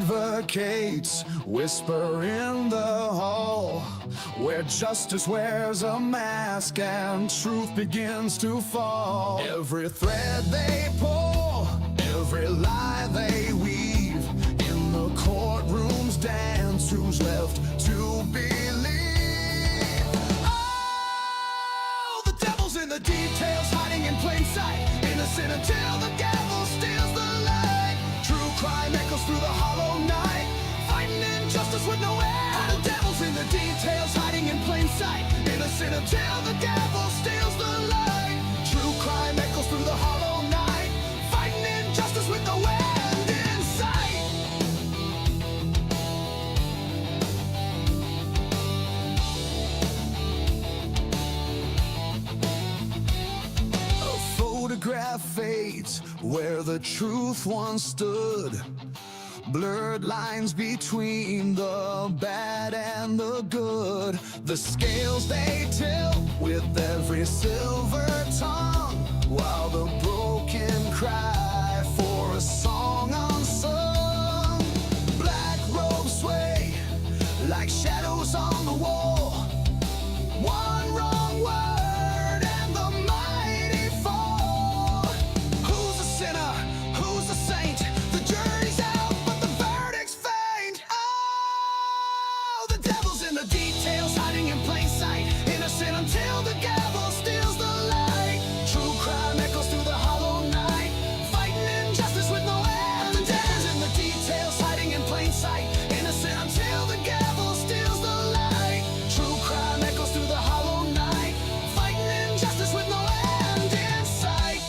advocates whisper in the hall, where justice wears a mask and truth begins to fall. Every thread they pull, every lie they weave, in the courtroom's dance, who's left to believe? Oh, the devil's in the details, hiding in plain sight, innocent until the gavel steals the light. True crime echoes through the hollow night, fighting injustice with no end. The devil's in the details, hiding in plain sight, innocent until the gavel steals the light. True crime echoes through the hollow night, fighting injustice with no end in sight. A photograph fades where the truth once stood. Blurred lines between the bad and the good. The scales they tilt with every silver tongue, while the broken cry for a song unsung. Black robes sway like shadows on the wall. One wrong word and the mighty fall. Who's a sinner? Who's a saint? The jury's out, but the verdict's faint. Oh, the devil's in the details, hiding in plain sight, innocent until the gavel steals the light. True crime echoes through the hollow night, fighting injustice with no end. The devil's in the details, hiding in plain sight, innocent until the gavel steals the light. True crime echoes through the hollow night, fighting injustice with no end in sight.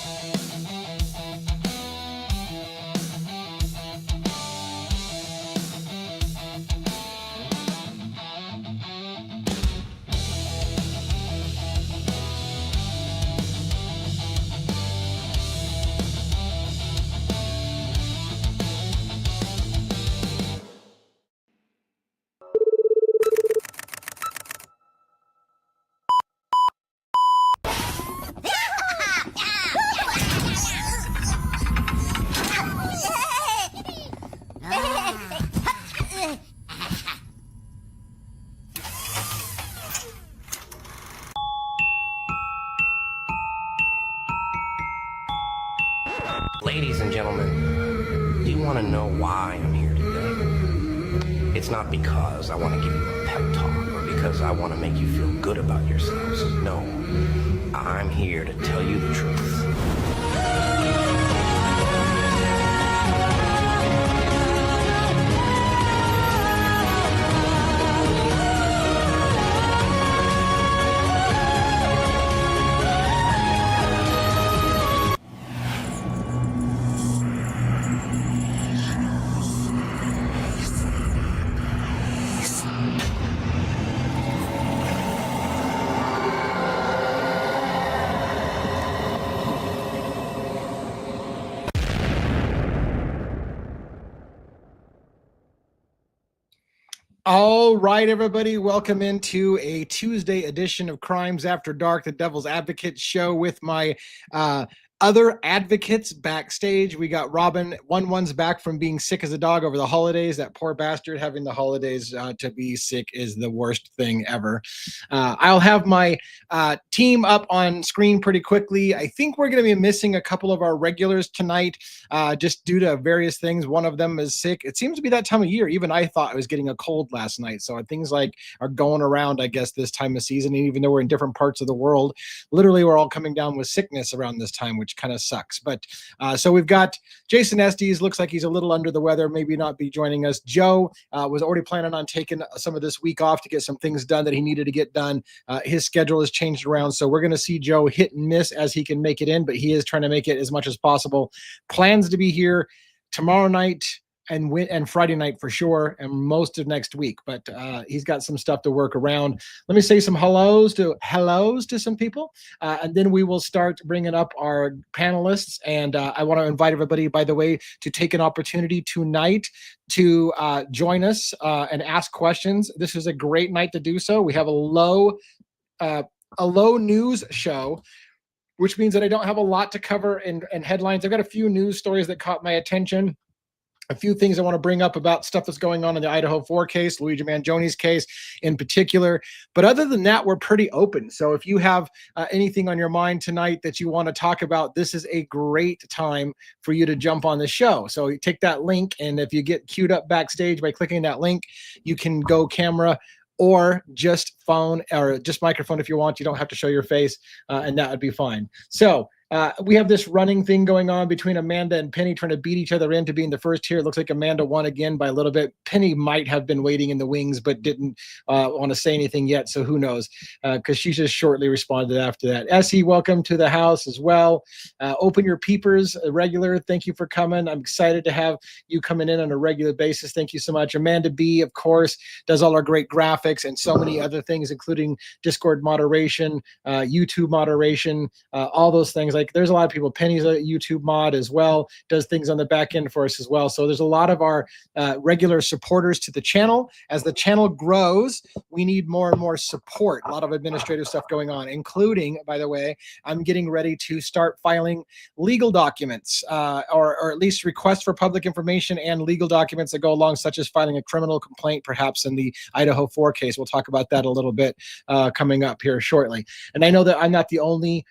Ladies and gentlemen, do you want to know why I'm here today? It's not because I want to give you a pep talk or because I want to make you feel good about yourselves. No, I'm here to tell you the truth. All right, everybody, welcome into a Tuesday edition of Crimes After Dark, the Devil's Advocate show with my other advocates backstage. We got Robin. One's back from being sick as a dog over the holidays. That poor bastard having the holidays to be sick is the worst thing ever. I'll have my team up on screen pretty quickly. I think we're going to be missing a couple of our regulars tonight just due to various things. One of them is sick. It seems to be that time of year. Even I thought I was getting a cold last night. So things like are going around, I guess, this time of season. And even though we're in different parts of the world, literally we're all coming down with sickness around this time, which kind of sucks. But so we've got Jason Estes. Looks like he's a little under the weather, maybe not be joining us. Joe was already planning on taking some of this week off to get some things done that he needed to get done. His schedule has changed around, so we're going to see Joe hit and miss as he can make it in, but he is trying to make it as much as possible. Plans to be here tomorrow night and Friday night for sure, and most of next week. But he's got some stuff to work around. Let me say some hellos to some people, and then we will start bringing up our panelists. And I want to invite everybody, by the way, to take an opportunity tonight to join us and ask questions. This is a great night to do so. We have a low news show, which means that I don't have a lot to cover in headlines. I've got a few news stories that caught my attention. a few things I want to bring up about stuff that's going on in the Idaho 4 case, Luigi Mangioni's case in particular. But other than that, we're pretty open. So if you have anything on your mind tonight that you want to talk about, this is a great time for you to jump on the show. So you take that link, and if you get queued up backstage by clicking that link, you can go camera or just phone or just microphone if you want. You don't have to show your face, and that would be fine. So we have this running thing going on between Amanda and Penny trying to beat each other into being the first here. It looks like Amanda won again by a little bit. Penny might have been waiting in the wings, but didn't want to say anything yet. So who knows? Because she just shortly responded after that. Essie, welcome to the house as well. Open your peepers, regular. Thank you for coming. I'm excited to have you coming in on a regular basis. Thank you so much. Amanda B, of course, does all our great graphics and so many other things, including Discord moderation, YouTube moderation, all those things. Like there's a lot of people. Penny's a YouTube mod as well, does things on the back end for us as well. So there's a lot of our regular supporters to the channel. As the channel grows, we need more and more support. A lot of administrative stuff going on, including, by the way, I'm getting ready to start filing legal documents or at least requests for public information and legal documents that go along, such as filing a criminal complaint, perhaps in the Idaho 4 case. We'll talk about that a little bit coming up here shortly. And I know that I'm not the only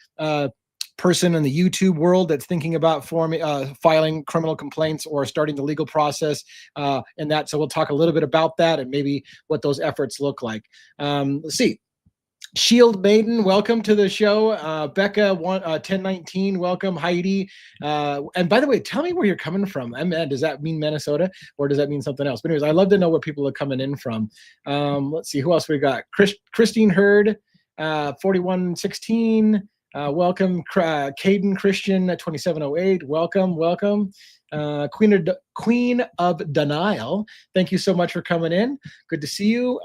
person in the YouTube world that's thinking about filing criminal complaints or starting the legal process and that. So we'll talk a little bit about that and maybe what those efforts look like. Let's see. Shield Maiden, welcome to the show. Becca 1019, welcome. Heidi. And by the way, tell me where you're coming from. Does that mean Minnesota or does that mean something else? But anyways, I'd love to know where people are coming in from. Let's see, who else we got? Christine Hurd, 4116. Welcome, Caden Christian 2708. Welcome. Queen of Denial. Thank you so much for coming in. Good to see you.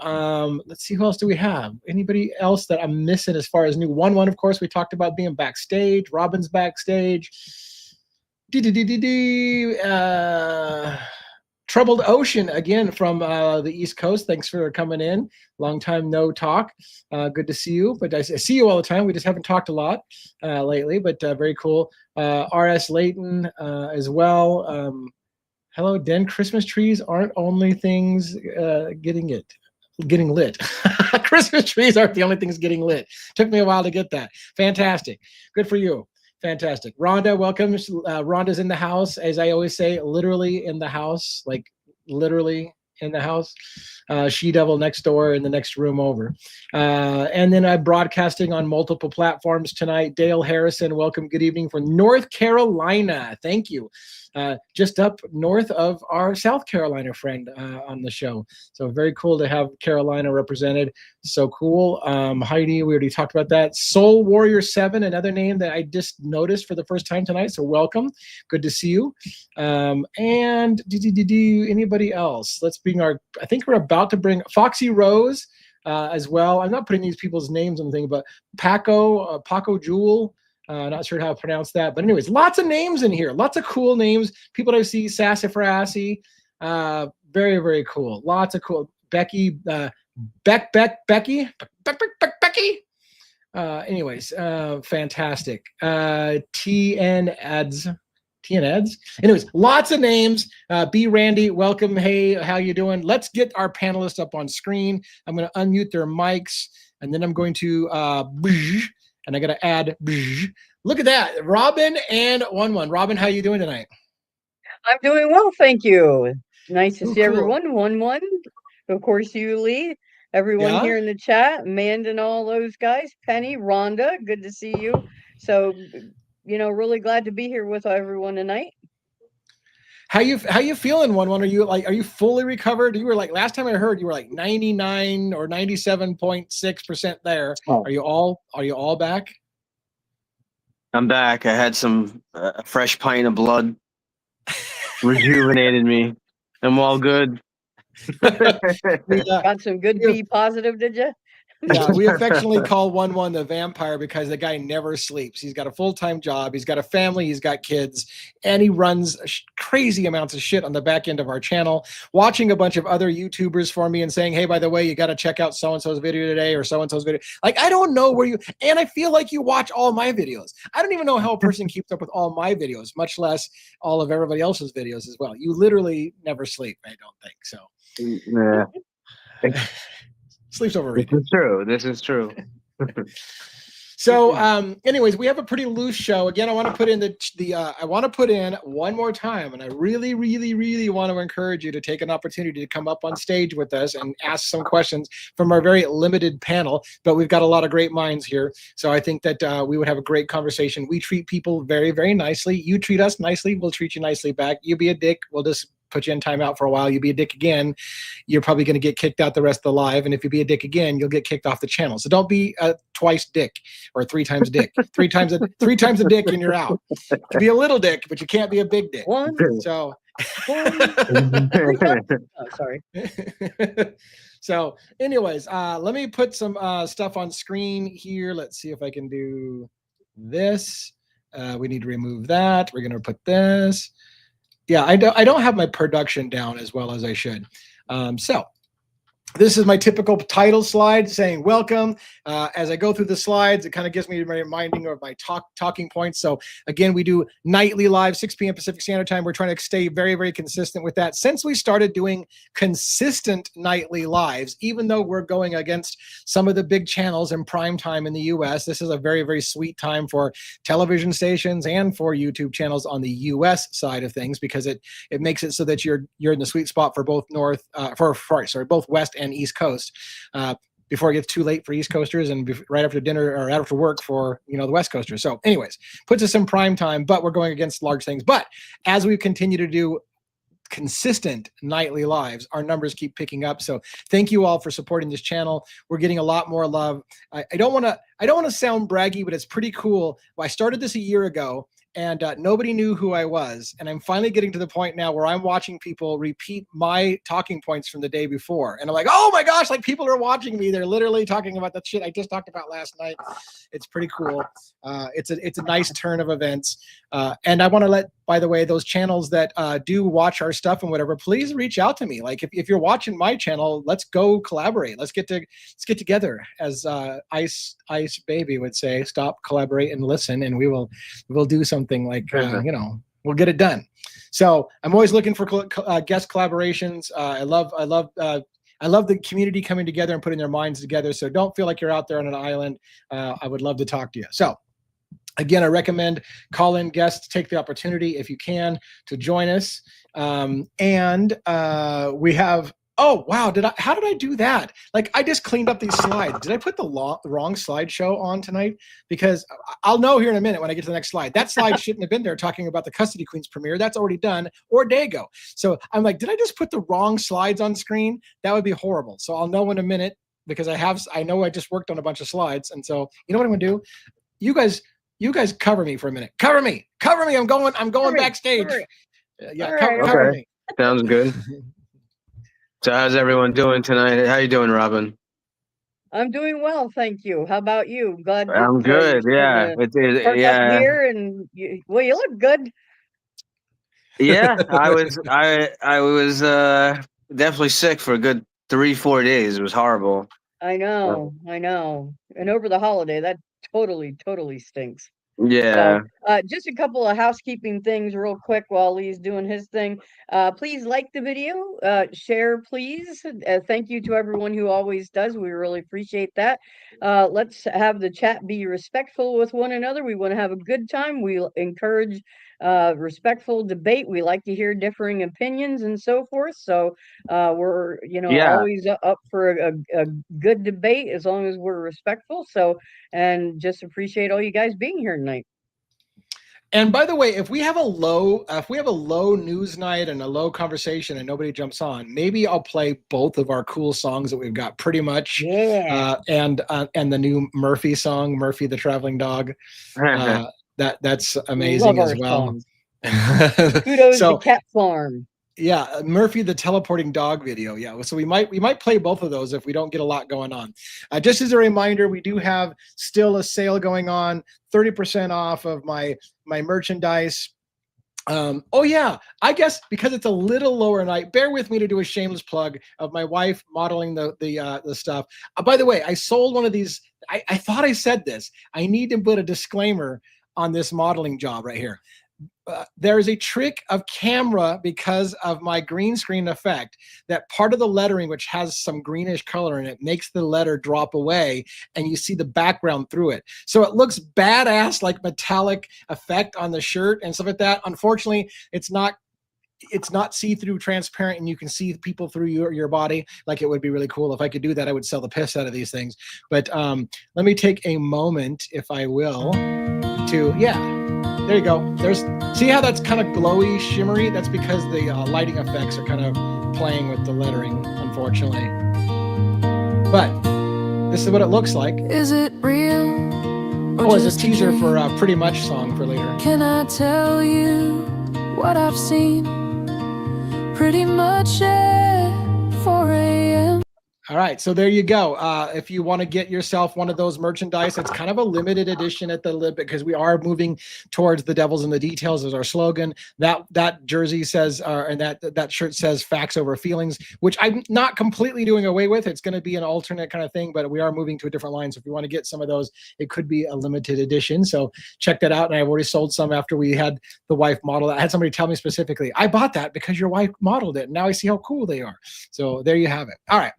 Let's see, who else do we have? Anybody else that I'm missing as far as new? 1-1, of course, we talked about being backstage. Robin's backstage. Troubled Ocean again from the East Coast. Thanks for coming in. Long time no talk. Good to see you. But I see you all the time. We just haven't talked a lot lately, but very cool. R.S. Layton as well. Hello, Den. Christmas trees aren't only things getting lit. Christmas trees aren't the only things getting lit. Took me a while to get that. Fantastic. Good for you. Fantastic. Rhonda, welcome. Rhonda's in the house. As I always say, literally in the house, like literally in the house. She-Devil next door in the next room over. And then I'm broadcasting on multiple platforms tonight. Dale Harrison, welcome. Good evening from North Carolina. Thank you. Just up north of our South Carolina friend on the show. So very cool to have Carolina represented. So cool. Heidi, we already talked about that. Soul Warrior 7, another name that I just noticed for the first time tonight. So welcome. Good to see you. And anybody else? Let's bring I think we're about to bring Foxy Rose as well. I'm not putting these people's names on the thing, but Paco Jewel. Not sure how to pronounce that, but anyways, lots of names in here, lots of cool names. People that I see, Sassafrassi, very, very cool. Lots of cool. Becky, Becky. Anyways, fantastic. TN ads. Anyways, lots of names. B. Randy, welcome. Hey, how you doing? Let's get our panelists up on screen. I'm going to unmute their mics, and then I'm going to and I got to add. Look at that, Robin and 1-1. Robin, how you doing tonight? I'm doing well, thank you. Nice to see cool. everyone. 1-1. Of course, you, Lee. Everyone here in the chat, Amanda and all those guys. Penny, Rhonda, good to see you. So, really glad to be here with everyone tonight. How you feeling, 1-1? Are you fully recovered? You were like, last time I heard you were like 99 or 97.6% there. Oh. Are you all back? I'm back. I had some a fresh pint of blood, rejuvenated me. I'm all good. Got some good B positive, did you? Yeah, we affectionately call 1-1 the vampire because the guy never sleeps. He's got a full-time job, he's got a family, he's got kids, and he runs crazy amounts of shit on the back end of our channel, watching a bunch of other YouTubers for me and saying, hey, by the way, you got to check out so-and-so's video today or so-and-so's video. Like, I don't know where you, and I feel like you watch all my videos. I don't even know how a person keeps up with all my videos, much less all of everybody else's videos as well. You literally never sleep, I don't think so. Yeah. Sleep's overrated. This is true. So, anyways, we have a pretty loose show. Again, I want to put in I want to put in one more time, and I really, really, really want to encourage you to take an opportunity to come up on stage with us and ask some questions from our very limited panel. But we've got a lot of great minds here, so I think that we would have a great conversation. We treat people very, very nicely. You treat us nicely, we'll treat you nicely back. You be a dick, we'll just put you in timeout for a while. You be a dick again, you're probably going to get kicked out the rest of the live. And if you be a dick again, you'll get kicked off the channel. So don't be twice dick or 3 times dick. three times a dick and you're out. You can be a little dick, but you can't be a big dick. So sorry. So anyways, let me put some stuff on screen here. Let's see if I can do this. We need to remove that. We're going to put this. Yeah, I don't have my production down as well as I should. So this is my typical title slide saying welcome. As I go through the slides, it kind of gives me a reminding of my talking points. So again, we do nightly live, 6 p.m. Pacific Standard Time. We're trying to stay very, very consistent with that. Since we started doing consistent nightly lives, even though we're going against some of the big channels in prime time in the US, this is a very, very sweet time for television stations and for YouTube channels on the US side of things, because it makes it so that you're in the sweet spot for both both West and East Coast, before it gets too late for East Coasters and right after dinner or after work for the West Coasters. So anyways, puts us in prime time, but we're going against large things. But as we continue to do consistent nightly lives, our numbers keep picking up. So thank you all for supporting this channel. We're getting a lot more love. I don't want to sound braggy, but it's pretty cool. I started this a year ago, and nobody knew who I was. And I'm finally getting to the point now where I'm watching people repeat my talking points from the day before. And I'm like, oh my gosh, like people are watching me. They're literally talking about that shit I just talked about last night. It's pretty cool. It's a nice turn of events. And I want to let, by the way, those channels that do watch our stuff and whatever, please reach out to me. Like if you're watching my channel, let's go collaborate. Let's get together, as Ice Baby would say. Stop, collaborate, and listen, and we'll do something like we'll get it done. So I'm always looking for guest collaborations. I love the community coming together and putting their minds together. So don't feel like you're out there on an island. I would love to talk to you. So again, I recommend call-in guests. Take the opportunity, if you can, to join us. And we have, oh, wow, how did I do that? Like, I just cleaned up these slides. Did I put the wrong slideshow on tonight? Because I'll know here in a minute when I get to the next slide. That slide shouldn't have been there talking about the Custody Queens premiere. That's already done, or Dago. So I'm like, did I just put the wrong slides on screen? That would be horrible. So I'll know in a minute, because I know I just worked on a bunch of slides. And so you know what I'm gonna do? You guys cover me for a minute. Cover me. I'm going backstage. Yeah, cover me. Sounds good. So how's everyone doing tonight? How you doing, Robin? I'm doing well, thank you. How about you? Glad I'm good. Yeah, yeah. Here and you look good. Yeah, I was definitely sick for a good 3-4 days. It was horrible. I know. And over the holiday, that totally stinks. Yeah. So, just a couple of housekeeping things real quick while Lee's doing his thing. Please like the video, share, please. Thank you to everyone who always does. We really appreciate that. Let's have the chat be respectful with one another. We want to have a good time. We encourage respectful debate. We like to hear differing opinions and so forth. So we're always up for a good debate as long as we're respectful. So, and just appreciate all you guys being here tonight. And by the way, if we have a low news night and a low conversation and nobody jumps on, maybe I'll play both of our cool songs that we've got, pretty much. Yeah. And the new Murphy song, Murphy the Traveling Dog. That's amazing as well. Kudos to Cat Farm. Yeah, Murphy the teleporting dog video. Yeah, so we might play both of those if we don't get a lot going on. Just as a reminder, we do have still a sale going on, 30% off of my merchandise. Oh yeah, I guess because it's a little lower night, bear with me to do a shameless plug of my wife modeling the stuff. By the way, I sold one of these. I thought I said this. I need to put a disclaimer on this modeling job right here. There is a trick of camera because of my green screen effect that part of the lettering, which has some greenish color in it, makes the letter drop away and you see the background through it. So it looks badass, like metallic effect on the shirt and stuff like that. Unfortunately, it's not see-through transparent and you can see people through your body. Like, it would be really cool if I could do that. I would sell the piss out of these things. But let me take a moment, if I will, to there you go. See how that's kind of glowy, shimmery? That's because the lighting effects are kind of playing with the lettering, unfortunately. But this is what it looks like. Is it real? Oh, it's a teaser for a Pretty Much song for later. Can I tell you what I've seen? Pretty much at 4 a.m. All right, so there you go. If you want to get yourself one of those merchandise, it's kind of a limited edition at the lib because we are moving towards the devils in the details as our slogan. That jersey says, and that shirt says "Facts over Feelings," which I'm not completely doing away with. It's going to be an alternate kind of thing, but we are moving to a different line. So if you want to get some of those, it could be a limited edition. So check that out. And I've already sold some after we had the wife model that. I had somebody tell me specifically, I bought that because your wife modeled it. And now I see how cool they are. So there you have it. All right.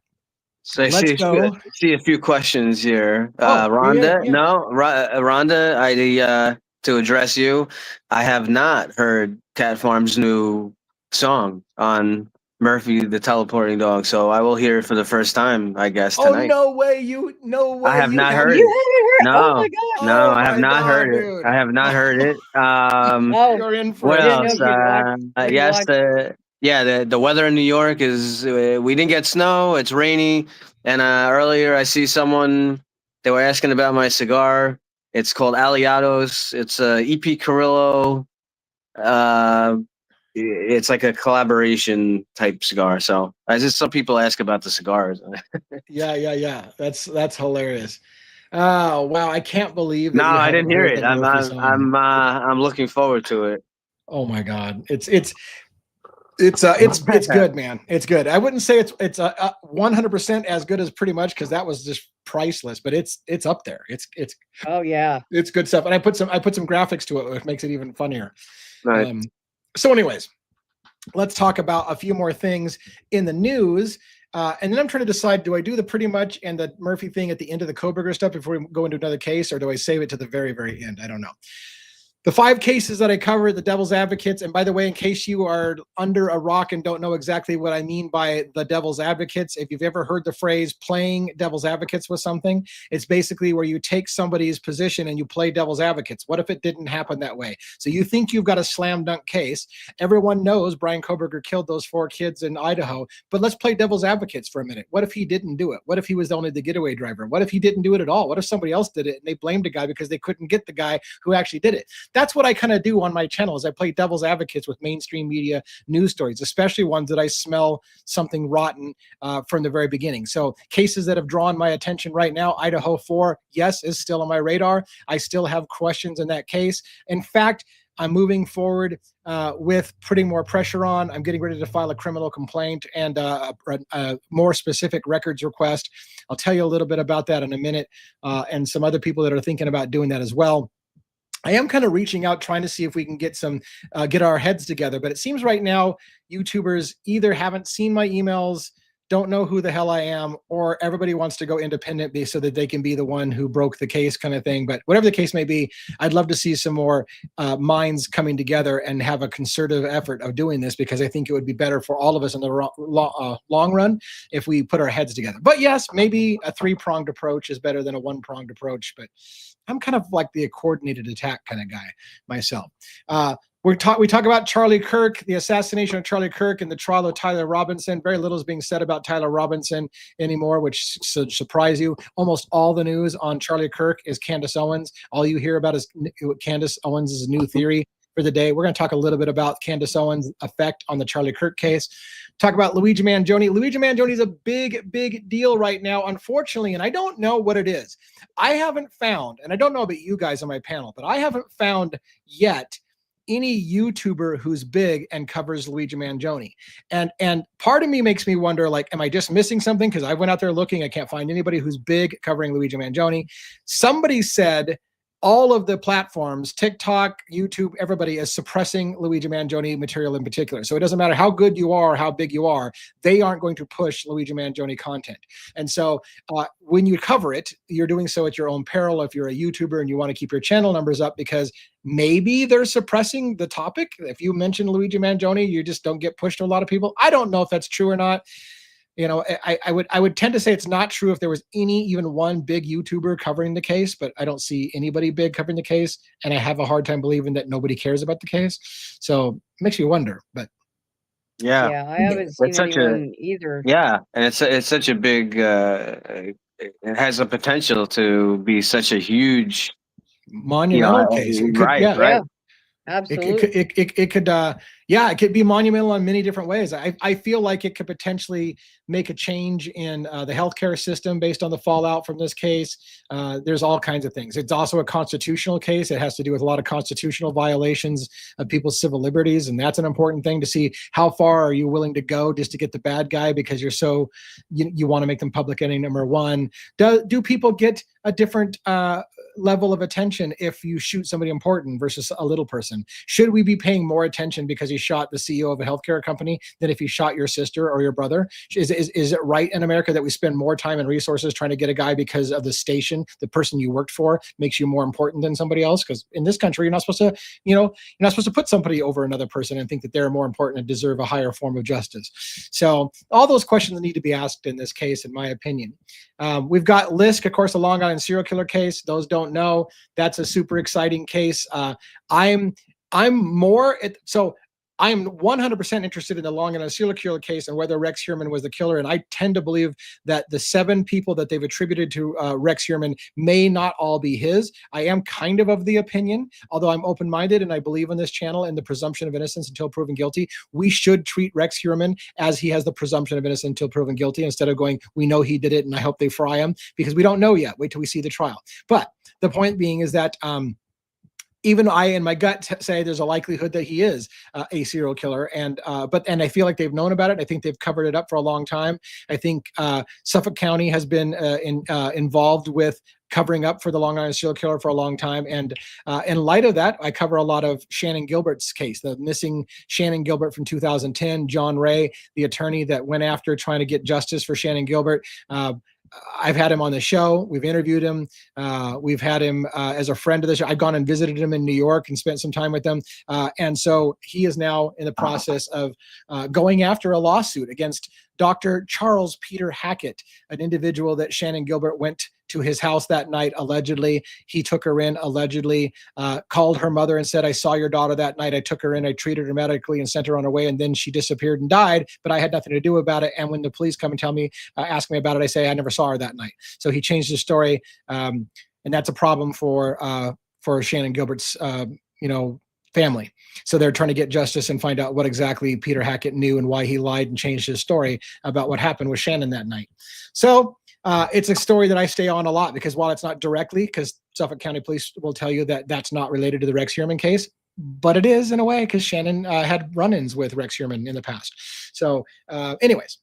So I see a few questions here. Rhonda, no, Rhonda, to address you, I have not heard Cat Farm's new song on Murphy the teleporting dog, so I will hear it for the first time, I guess, tonight. Oh, no way. I have not heard it. You haven't heard? No, Oh my God. no, I have not heard it. Dude. I have not heard it. You're in for What it. else? Yes, the weather in New York is, we didn't get snow. It's rainy. And earlier I see someone, they were asking about my cigar. It's called Aliados. It's EP Carrillo. It's like a collaboration type cigar. So some people ask about the cigars. Yeah. That's hilarious. Oh wow, I can't believe that. No, I didn't hear it. I'm looking forward to it. Oh my God, it's good, man. It's good. I wouldn't say it's 100% as good as Pretty Much because that was just priceless, but it's up there. It's oh yeah, it's good stuff. And I put some graphics to it, which makes it even funnier. Right. So anyways, let's talk about a few more things in the news. And then I'm trying to decide, do I do the Pretty Much and the Murphy thing at the end of the Koberger stuff before we go into another case, or do I save it to the very, very end? I don't know. The 5 cases that I cover, the devil's advocates, and by the way, in case you are under a rock and don't know exactly what I mean by the devil's advocates, if you've ever heard the phrase playing devil's advocates with something, it's basically where you take somebody's position and you play devil's advocates. What if it didn't happen that way? So you think you've got a slam dunk case. Everyone knows Brian Koberger killed those 4 kids in Idaho, but let's play devil's advocates for a minute. What if he didn't do it? What if he was only the getaway driver? What if he didn't do it at all? What if somebody else did it and they blamed a guy because they couldn't get the guy who actually did it? That's what I kind of do on my channel, is I play devil's advocates with mainstream media news stories, especially ones that I smell something rotten from the very beginning. So cases that have drawn my attention right now, Idaho 4, yes, is still on my radar. I still have questions in that case. In fact, I'm moving forward with putting more pressure on. I'm getting ready to file a criminal complaint and a more specific records request. I'll tell you a little bit about that in a minute, and some other people that are thinking about doing that as well. I am kind of reaching out, trying to see if we can get get our heads together. But it seems right now, YouTubers either haven't seen my emails, don't know who the hell I am, or everybody wants to go independent so that they can be the one who broke the case kind of thing. But whatever the case may be, I'd love to see some more minds coming together and have a concerted effort of doing this, because I think it would be better for all of us in the long run if we put our heads together. But yes, maybe a 3-pronged approach is better than a 1-pronged approach. But I'm kind of like the coordinated attack kind of guy myself. We talk about Charlie Kirk, the assassination of Charlie Kirk, and the trial of Tyler Robinson. Very little is being said about Tyler Robinson anymore, which should surprise you. Almost all the news on Charlie Kirk is Candace Owens. All you hear about is Candace Owens' new theory. for the day. We're going to talk a little bit about Candace Owens' effect on the Charlie Kirk case. Talk about Luigi Mangione. Luigi Mangione is a big, big deal right now, unfortunately, and I don't know what it is. I haven't found, and I don't know about you guys on my panel, but I haven't found yet any YouTuber who's big and covers Luigi Mangione. And part of me makes me wonder, like, am I just missing something? Because I went out there looking, I can't find anybody who's big covering Luigi Mangione. Somebody said all of the platforms, TikTok, YouTube, everybody is suppressing Luigi Mangione material in particular. So it doesn't matter how good you are or how big you are, they aren't going to push Luigi Mangione content. And so when you cover it, you're doing so at your own peril if you're a YouTuber and you want to keep your channel numbers up, because maybe they're suppressing the topic. If you mention Luigi Mangione, you just don't get pushed to a lot of people. I don't know if that's true or not. You know, I would tend to say it's not true if there was even one big YouTuber covering the case, but I don't see anybody big covering the case, and I have a hard time believing that nobody cares about the case. So it makes you wonder. But yeah, I haven't seen anyone either. Yeah, and it's such a big. It has the potential to be such a huge monumental case. Right. Yeah. Absolutely. It could it could be monumental in many different ways. I feel like it could potentially make a change in the healthcare system based on the fallout from this case. There's all kinds of things. It's also a constitutional case. It has to do with a lot of constitutional violations of people's civil liberties, and that's an important thing to see. How far are you willing to go just to get the bad guy because you're so you want to make them public enemy number one? Do people get a different level of attention if you shoot somebody important versus a little person? Should we be paying more attention because he shot the CEO of a healthcare company than if he shot your sister or your brother? Is it right in America that we spend more time and resources trying to get a guy because of the station, the person you worked for makes you more important than somebody else? Because in this country, you're not supposed to, you're not supposed to put somebody over another person and think that they're more important and deserve a higher form of justice. So all those questions need to be asked in this case, in my opinion. We've got Lisk, of course, the Long Island serial killer case. Those don't know, that's a super exciting case. I'm 100% interested in the Long Island serial killer case and whether Rex Heuermann was the killer. And I tend to believe that the 7 people that they've attributed to Rex Heuermann may not all be his. I am kind of the opinion, although I'm open-minded and I believe on this channel in the presumption of innocence until proven guilty. We should treat Rex Heuermann as he has the presumption of innocence until proven guilty, instead of going, we know he did it and I hope they fry him, because we don't know yet. Wait till we see the trial. But the point being is that even I, in my gut, say there's a likelihood that he is a serial killer, and I feel like they've known about it. I think they've covered it up for a long time. I think Suffolk County has been involved with covering up for the Long Island serial killer for a long time. And in light of that, I cover a lot of Shannon Gilbert's case, the missing Shannon Gilbert from 2010. John Ray, the attorney that went after trying to get justice for Shannon Gilbert. I've had him on the show. We've interviewed him. We've had him as a friend of the show. I've gone and visited him in New York and spent some time with him. And so he is now in the process of going after a lawsuit against Dr. Charles Peter Hackett, an individual that Shannon Gilbert went to his house that night, allegedly. He took her in, allegedly, called her mother and said, I saw your daughter that night. I took her in, I treated her medically and sent her on her way. And then she disappeared and died, but I had nothing to do about it. And when the police come and tell me, ask me about it, I say, I never saw her that night. So he changed his story. And that's a problem for Shannon Gilbert's, family. So they're trying to get justice and find out what exactly Peter Hackett knew and why he lied and changed his story about what happened with Shannon that night. So it's a story that I stay on a lot, because while it's not directly, because Suffolk County Police will tell you that that's not related to the Rex Heuermann case, but it is in a way, because Shannon had run-ins with Rex Heuermann in the past. So anyways,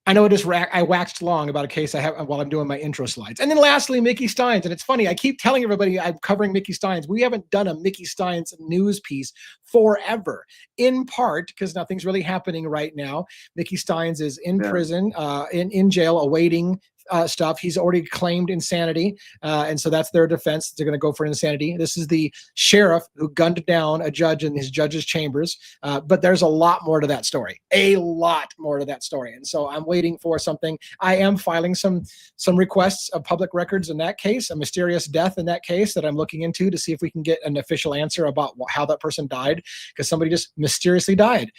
I know I waxed long about a case I have while I'm doing my intro slides. And then lastly, Mickey Steins. And it's funny, I keep telling everybody I'm covering Mickey Steins. We haven't done a Mickey Steins news piece forever, in part because nothing's really happening right now. Mickey Steins is in prison, in jail, awaiting stuff. He's already claimed insanity. And so that's their defense. They're going to go for insanity. This is the sheriff who gunned down a judge in his judge's chambers. But there's a lot more to that story, And so I'm waiting for something. I am filing some requests of public records in that case, a mysterious death in that case that I'm looking into to see if we can get an official answer about how that person died, because somebody just mysteriously died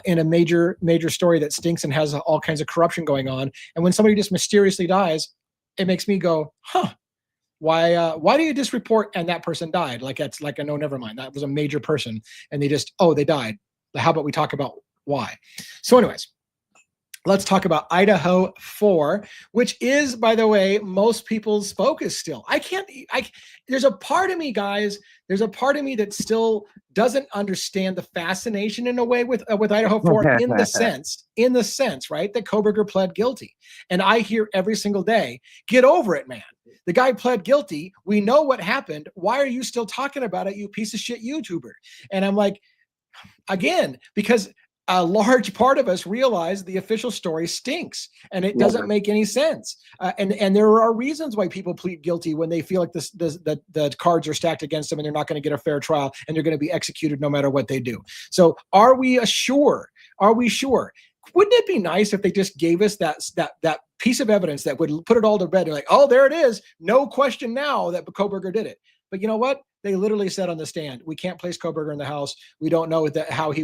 in a major story that stinks and has all kinds of corruption going on. And when somebody just mysteriously dies, it makes me go, Why do you just report and that person died? Like that's like a no, never mind. That was a major person, and they just they died. How about we talk about why? So, anyways, let's talk about Idaho 4, which is, by the way, most people's focus still. There's a part of me, guys, there's a part of me that still doesn't understand the fascination in a way with Idaho 4 in the sense, right, that Kohberger pled guilty. And I hear every single day, get over it, man. The guy pled guilty. We know what happened. Why are you still talking about it, you piece of shit YouTuber? And I'm like, again, because a large part of us realize the official story stinks and it doesn't make any sense. And there are reasons why people plead guilty when they feel like the cards are stacked against them and they're not going to get a fair trial and they're going to be executed no matter what they do. So are we sure? Wouldn't it be nice if they just gave us that piece of evidence that would put it all to bed? They're like, oh, there it is. No question now that Kohberger did it. But you know what? They literally said on the stand, we can't place Kohberger in the house. We don't know how he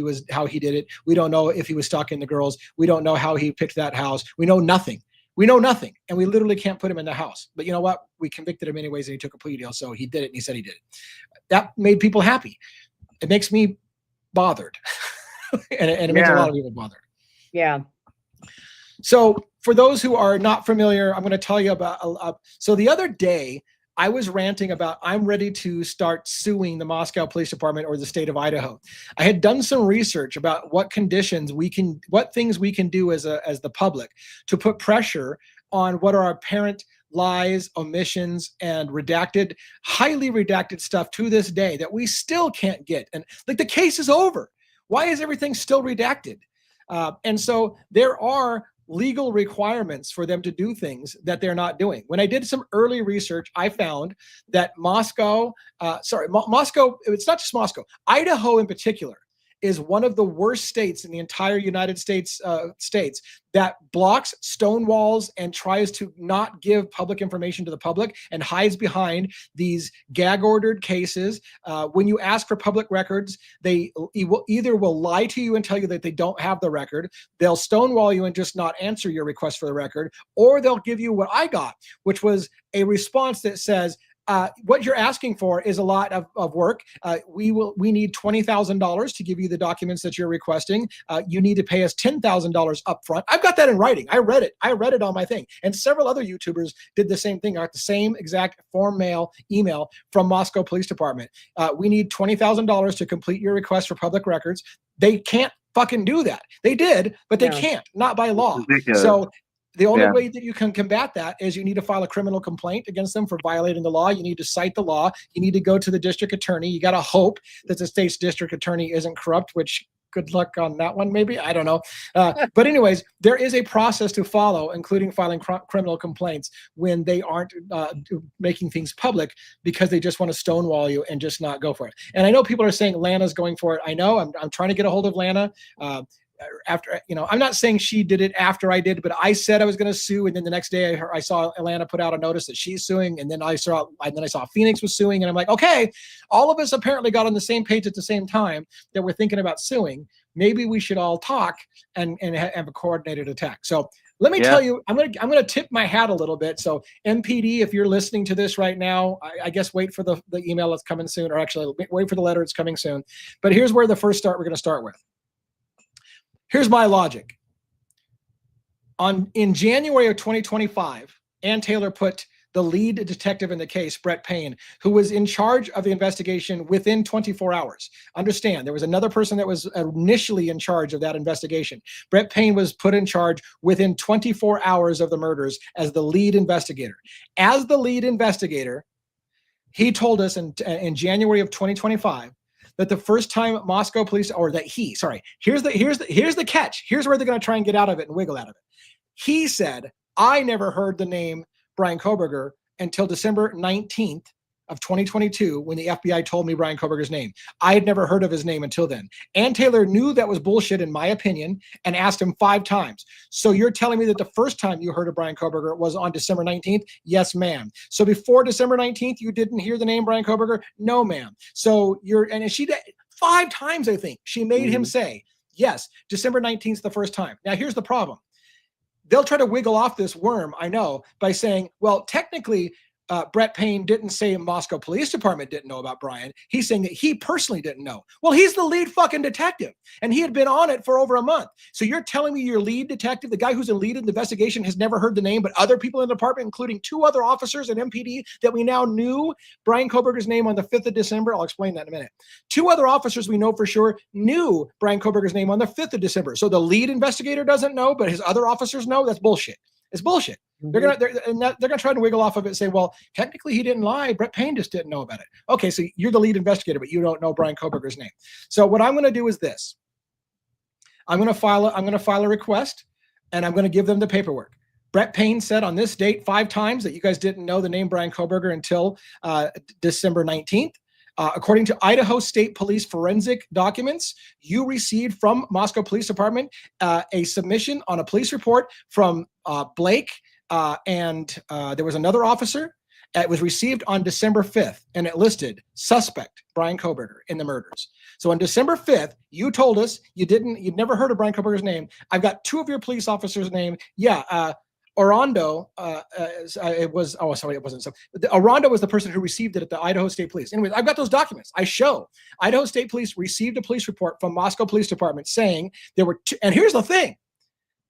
did it. We don't know if he was stalking the girls. We don't know how he picked that house. We know nothing. And we literally can't put him in the house. But you know what? We convicted him anyways and he took a plea deal. So he did it and he said he did it. That made people happy. It makes me bothered. and it makes a lot of people bothered. Yeah. So for those who are not familiar, I'm going to tell you about, so the other day, I was ranting about I'm ready to start suing the Moscow Police Department or the state of Idaho. I had done some research about what things we can do as the public to put pressure on what are apparent lies, omissions, and highly redacted stuff to this day that we still can't get. And like the case is over. Why is everything still redacted? And so there are legal requirements for them to do things that they're not doing. When I did some early research, I found that Moscow, it's not just Moscow, Idaho in particular, is one of the worst states in the entire United States that blocks, stonewalls, and tries to not give public information to the public and hides behind these gag-ordered cases. When you ask for public records, they either will lie to you and tell you that they don't have the record, they'll stonewall you and just not answer your request for the record, or they'll give you what I got, which was a response that says, what you're asking for is a lot of work. We need $20,000 to give you the documents that you're requesting. You need to pay us $10,000 up front. I've got that in writing. I read it on my thing. And several other YouTubers did the same thing. I got the same exact email from Moscow Police Department. We need $20,000 to complete your request for public records. They can't fucking do that. They did, but they can't, not by law. So the only way that you can combat that is you need to file a criminal complaint against them for violating the law. You need to cite the law. You need to go to the district attorney. You got to hope that the state's district attorney isn't corrupt, which good luck on that one, maybe. I don't know. But anyways, there is a process to follow, including filing criminal complaints when they aren't making things public because they just want to stonewall you and just not go for it. And I know people are saying Lana's going for it. I know. I'm trying to get a hold of Lana. After, I'm not saying she did it after I did, but I said I was going to sue, and then the next day I saw Atlanta put out a notice that she's suing, and then I saw Phoenix was suing, and I'm like, okay, all of us apparently got on the same page at the same time that we're thinking about suing. Maybe we should all talk and have a coordinated attack. So let me tell you, I'm gonna tip my hat a little bit. So MPD, if you're listening to this right now, I guess wait for the email that's coming soon, or actually wait for the letter that's coming soon. But here's where we're going to start with. Here's my logic. In January of 2025, Ann Taylor put the lead detective in the case, Brett Payne, who was in charge of the investigation within 24 hours. Understand, there was another person that was initially in charge of that investigation. Brett Payne was put in charge within 24 hours of the murders as the lead investigator. As the lead investigator, he told us in January of 2025 that the first time Moscow police, here's the catch. Here's where they're going to try and get out of it and wiggle out of it. He said, I never heard the name Brian Kohberger until December 19th of 2022 when the FBI told me Brian Kohberger's name. I had never heard of his name until then. Ann Taylor knew that was bullshit, in my opinion, and asked him 5 times. So you're telling me that the first time you heard of Brian Kohberger was on December 19th? Yes, ma'am. So before December 19th, you didn't hear the name Brian Kohberger? No, ma'am. So and she did 5 times, I think, she made him say, yes, December 19th is the first time. Now, here's the problem. They'll try to wiggle off this worm, I know, by saying, well, technically, Brett Payne didn't say Moscow Police Department didn't know about Brian. He's saying that he personally didn't know. Well, he's the lead fucking detective, and he had been on it for over a month. So you're telling me your lead detective, the guy who's in lead in the investigation, has never heard the name, but other people in the department, including 2 other officers at MPD that we now knew Brian Koberger's name on the 5th of December. I'll explain that in a minute. 2 other officers we know for sure knew Brian Koberger's name on the 5th of December. So the lead investigator doesn't know, but his other officers know? That's bullshit. It's bullshit. They're gonna try to wiggle off of it and say, well, technically he didn't lie. Brett Payne just didn't know about it. Okay, so you're the lead investigator, but you don't know Brian Koberger's name. So what I'm gonna do is this. I'm gonna file a request, and I'm gonna give them the paperwork. Brett Payne said on this date 5 times that you guys didn't know the name Brian Koberger until December 19th. According to Idaho State Police forensic documents, you received from Moscow Police Department a submission on a police report from Blake, and there was another officer. It was received on December 5th, and it listed suspect Brian Koberger in the murders. So on December 5th, you told us you'd never heard of Brian Koberger's name. I've got 2 of your police officers' name. Yeah, Orondo, it wasn't. So Orondo was the person who received it at the Idaho State Police. Anyways, I've got those documents. I show Idaho State Police received a police report from Moscow Police Department saying there were 2, and here's the thing.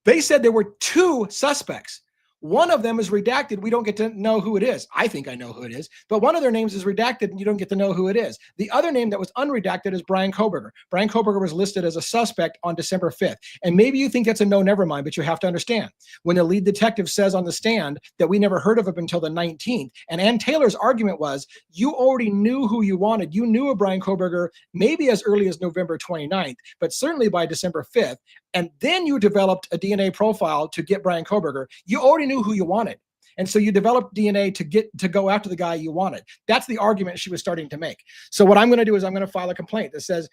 They said there were 2 suspects. One of them is redacted. We don't get to know who it is. I think I know who it is, but one of their names is redacted and you don't get to know who it is. The other name that was unredacted is Brian Koberger. Brian Koberger was listed as a suspect on December 5th. And maybe you think that's a no, never mind, but you have to understand when the lead detective says on the stand that we never heard of him until the 19th. And Ann Taylor's argument was you already knew who you wanted. You knew of Brian Koberger maybe as early as November 29th, but certainly by December 5th. And then you developed a DNA profile to get Brian Koberger. You already knew who you wanted. And so you developed DNA to go after the guy you wanted. That's the argument she was starting to make. So what I'm going to do is I'm going to file a complaint that says,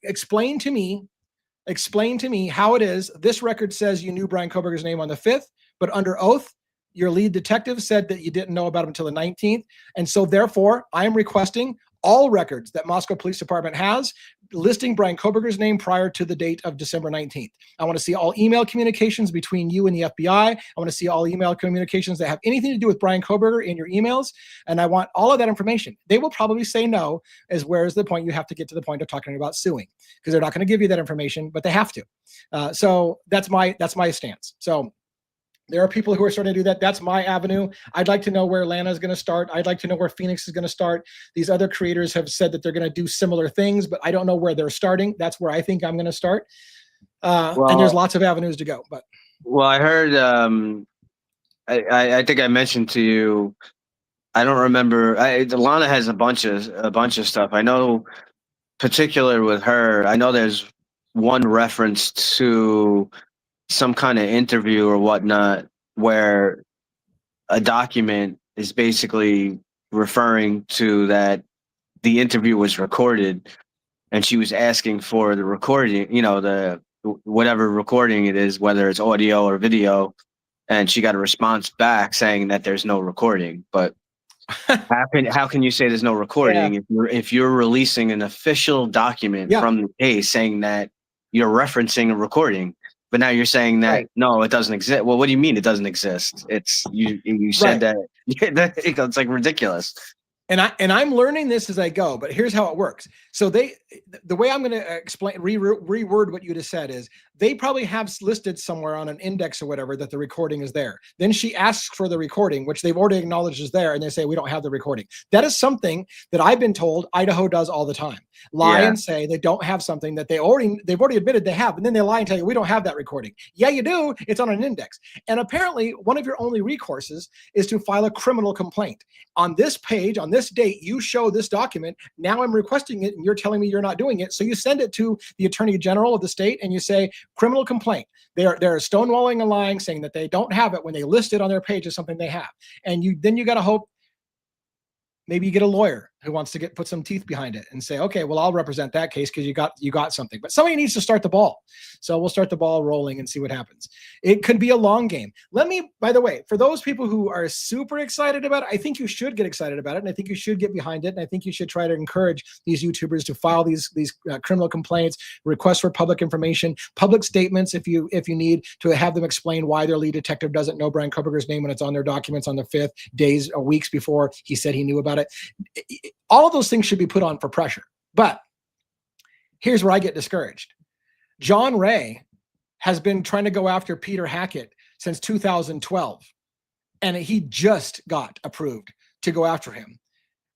explain to me how it is. This record says you knew Brian Koberger's name on the 5th, but under oath, your lead detective said that you didn't know about him until the 19th. And so therefore, I am requesting all records that Moscow Police Department has listing Brian Koberger's name prior to the date of December 19th. I want to see all email communications between you and the FBI. I want to see all email communications that have anything to do with Brian Koberger in your emails. And I want all of that information. They will probably say no, as where is the point you have to get to the point of talking about suing, because they're not going to give you that information, but they have to. So that's my stance. So there are people who are starting to do that. That's my avenue. I'd like to know where Atlanta is going to start. I'd like to know where Phoenix is going to start. These other creators have said that they're going to do similar things, but I don't know where they're starting. That's where I think I'm going to start. And there's lots of avenues to go. But I heard. I think I mentioned to you. I don't remember. Lana has a bunch of stuff. I know, particular with her. I know there's one reference to some kind of interview or whatnot where a document is basically referring to that the interview was recorded, and she was asking for the recording, the whatever recording it is, whether it's audio or video, and she got a response back saying that there's no recording. But how can you say there's no recording if you're releasing an official document from the case saying that you're referencing a recording? But now you're saying that no, it doesn't exist. Well, what do you mean it doesn't exist? It's you said that. It's like ridiculous. And I'm learning this as I go, but here's how it works. So the way I'm going to explain, reword what you just said is they probably have listed somewhere on an index or whatever that the recording is there. Then she asks for the recording, which they've already acknowledged is there, and they say, we don't have the recording. That is something that I've been told Idaho does all the time. Lie and say they don't have something that they've already admitted they have, and then they lie and tell you, we don't have that recording. Yeah, you do. It's on an index. And apparently one of your only recourses is to file a criminal complaint. On this page, on this date, you show this document. Now I'm requesting it, and you're telling me you're not doing it. So you send it to the Attorney General of the state, and you say, criminal complaint. They're stonewalling and lying, saying that they don't have it when they list it on their page as something they have. And then you got to hope maybe you get a lawyer who wants to put some teeth behind it and say, okay, well, I'll represent that case because you got something. But somebody needs to start the ball. So we'll start the ball rolling and see what happens. It could be a long game. By the way, for those people who are super excited about it, I think you should get excited about it, and I think you should get behind it, and I think you should try to encourage these YouTubers to file these criminal complaints, requests for public information, public statements if you need, to have them explain why their lead detective doesn't know Brian Koberger's name when it's on their documents on the 5th, days or weeks before he said he knew about it. All of those things should be put on for pressure. But here's where I get discouraged. John Ray has been trying to go after Peter Hackett since 2012, and he just got approved to go after him.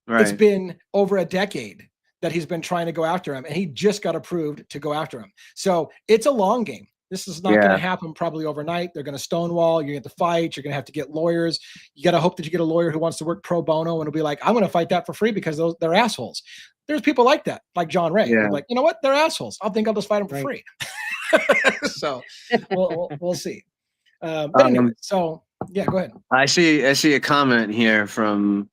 Right. It's been over a decade that he's been trying to go after him, and he just got approved to go after him. So it's a long game. This is not going to happen probably overnight. They're going to stonewall. You're going to have to fight. You're going to have to get lawyers. You got to hope that you get a lawyer who wants to work pro bono and will be like, I'm going to fight that for free because they're assholes. There's people like that, like John Ray. Yeah. Like, you know what? They're assholes. I'll just fight them for free. So we'll see. But anyway, so yeah, go ahead. I see a comment here from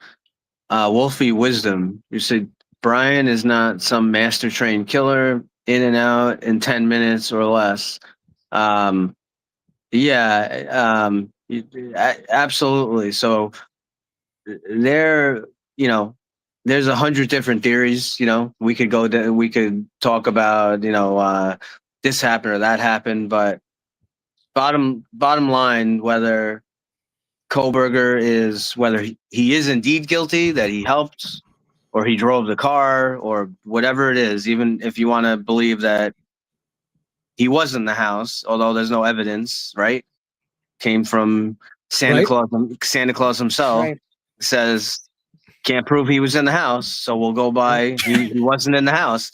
Wolfie Wisdom. You said Brian is not some master trained killer, in and out in 10 minutes or less. Absolutely. So there's 100 different theories. We could talk about, this happened or that happened, but bottom line, whether Koberger whether he is indeed guilty, that he helped or he drove the car or whatever it is, even if you want to believe that he was in the house, although there's no evidence, right? Came from Santa Claus. Santa Claus himself says can't prove he was in the house, so we'll go by he wasn't in the house.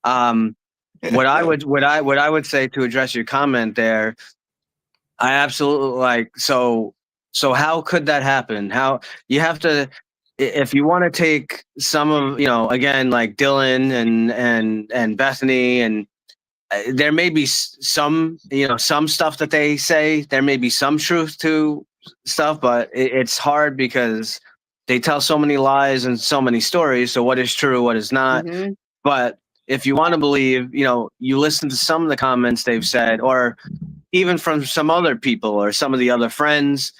What I would say to address your comment there, I absolutely like. So how could that happen? How you have to, if you want to take some of again like Dylan and Bethany and. There may be some stuff that they say. There may be some truth to stuff, but it's hard because they tell so many lies and so many stories. So what is true, what is not? Mm-hmm. But if you want to believe, you listen to some of the comments they've said, or even from some other people or some of the other friends,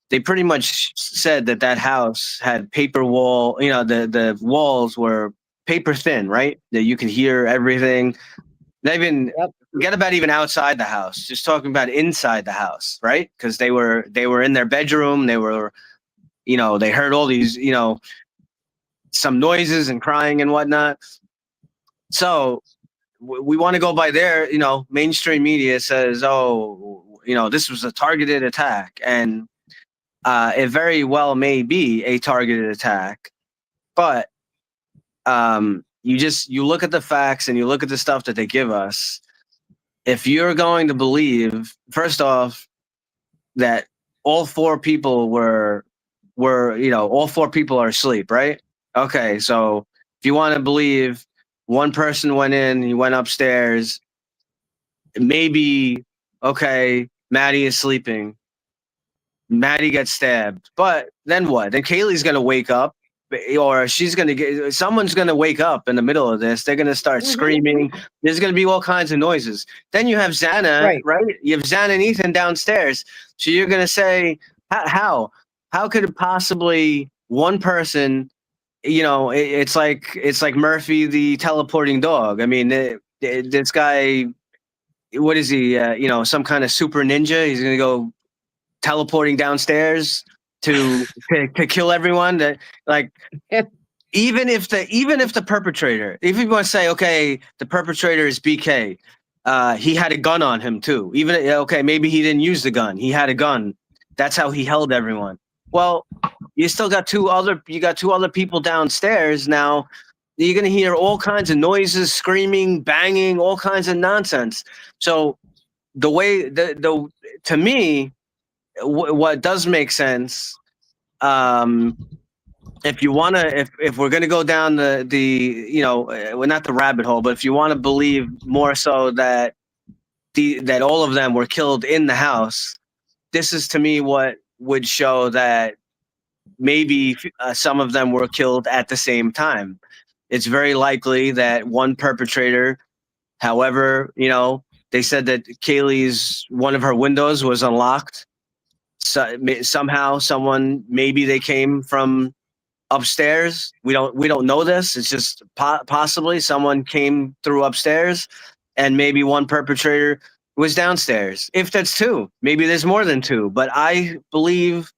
they pretty much said that house had paper wall. The walls were paper thin, right? That you could hear everything. Forget about even outside the house, just talking about inside the house, right? Because they were in their bedroom. They were, they heard all these, some noises and crying and whatnot. So we want to go by their, mainstream media says, this was a targeted attack. And it very well may be a targeted attack, but you look at the facts and you look at the stuff that they give us. If you're going to believe, first off, that all four people were all four people are asleep, right? Okay, so if you want to believe one person went in, he went upstairs, maybe, okay, Maddie is sleeping. Maddie gets stabbed. But then what? Then Kaylee's going to wake up. Or someone's going to wake up in the middle of this. They're going to start screaming. There's going to be all kinds of noises. Then you have Xana, right? You have Xana and Ethan downstairs. So you're going to say, how could it possibly one person, it's like Murphy, the teleporting dog. I mean, this guy, what is he, some kind of super ninja? He's going to go teleporting downstairs to kill everyone. That even if the perpetrator, if you want to say, okay, the perpetrator is BK, he had a gun on him too. Maybe he didn't use the gun. He had a gun. That's how he held everyone. Well, you still got two other people downstairs. Now you're going to hear all kinds of noises, screaming, banging, all kinds of nonsense. So the way to me, what does make sense, if you want to, if we're going to go down well, not the rabbit hole, but if you want to believe more so that all of them were killed in the house, this is to me what would show that maybe some of them were killed at the same time. It's very likely that one perpetrator, however, they said that Kaylee's one of her windows was unlocked. So somehow someone, maybe they came from upstairs. We don't know this. It's just possibly someone came through upstairs, and maybe one perpetrator was downstairs. If that's two, maybe there's more than two. But I believe,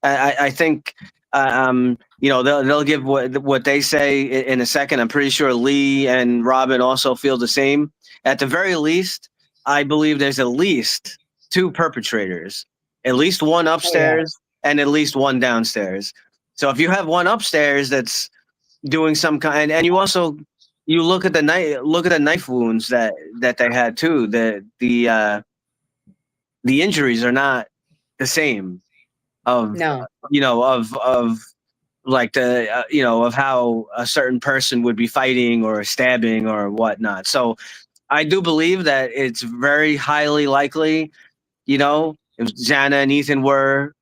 I think, they'll give what they say in a second. I'm pretty sure Lee and Robin also feel the same. At the very least, I believe there's at least two perpetrators, at least one upstairs and at least one downstairs. So if you have one upstairs that's doing some kind, and you also look at the knife wounds that they had too. The injuries are not the same. Of like of how a certain person would be fighting or stabbing or whatnot. So I do believe that it's very highly likely, if Xana and Ethan were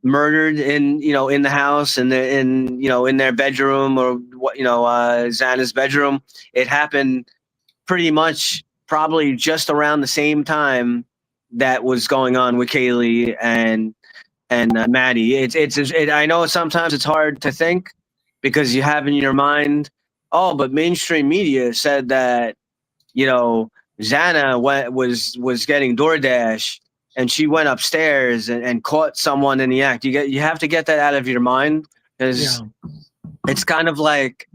murdered in the house and in their bedroom, or what, Xana's bedroom, it happened pretty much probably just around the same time that was going on with Kaylee and Maddie. I know sometimes it's hard to think because you have in your mind, but mainstream media said that Xana was getting DoorDash and she went upstairs and caught someone in the act. You have to get that out of your mind, because it's kind of like,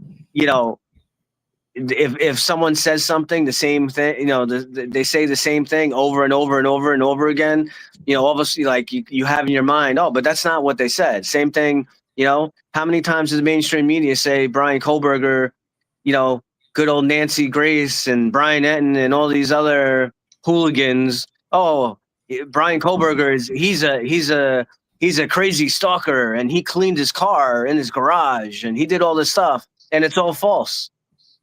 if someone says something, the same thing, they say the same thing over and over and over and over again, obviously, like you have in your mind, but that's not what they said. Same thing, how many times does the mainstream media say Brian Kohlberger, good old Nancy Grace and Brian Etten and all these other hooligans, Brian Kohlberger he's a crazy stalker, and he cleaned his car in his garage and he did all this stuff, and it's all false.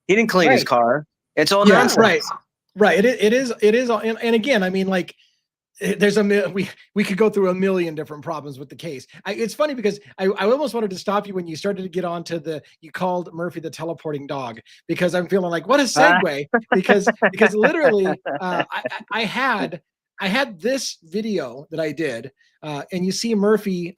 He didn't clean his car. It's all nonsense. Right. It is. And again, I mean, like, there's we could go through a million different problems with the case. It's funny because I almost wanted to stop you when you started to get onto you called Murphy the teleporting dog, because I'm feeling like, what a segue, because literally I had this video that I did, and you see Murphy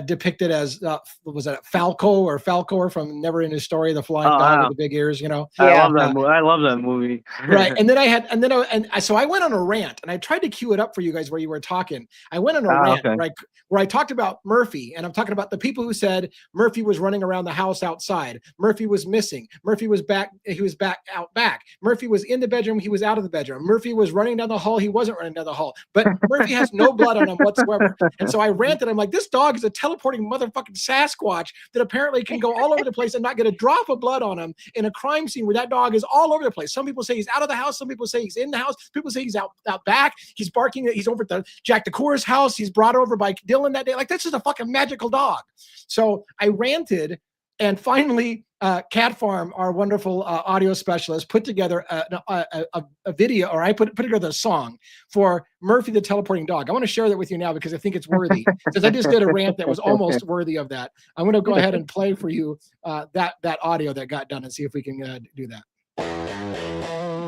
depicted as was it Falcor from Never Ending Story, the flying dog with the big ears, I love that movie. I love that movie. Right. And then so I went on a rant, and I tried to cue it up for you guys where you were talking. I went on a rant where I talked about Murphy, and I'm talking about the people who said Murphy was running around the house outside. Murphy was missing. Murphy was back. He was out back. Murphy was in the bedroom. He was out of the bedroom. Murphy was running down the hall. He wasn't running down the hall. But Murphy has no blood on him whatsoever. And so I ranted. I'm like, this dog is a teleporting motherfucking Sasquatch that apparently can go all over the place and not get a drop of blood on him in a crime scene where that dog is all over the place. Some people say he's out of the house. Some people say he's in the house. People say he's out back. He's barking. He's over at the Jack DeCour's house. He's brought over by Dylan that day. Like, that's just a fucking magical dog. So I ranted, and finally, Cat Farm, our wonderful audio specialist, put together a video, or I put together a song for Murphy the teleporting dog. I want to share that with you now because I think it's worthy. Since I just did a rant that was almost worthy of that, I'm going to go ahead and play for you that audio that got done and see if we can do that.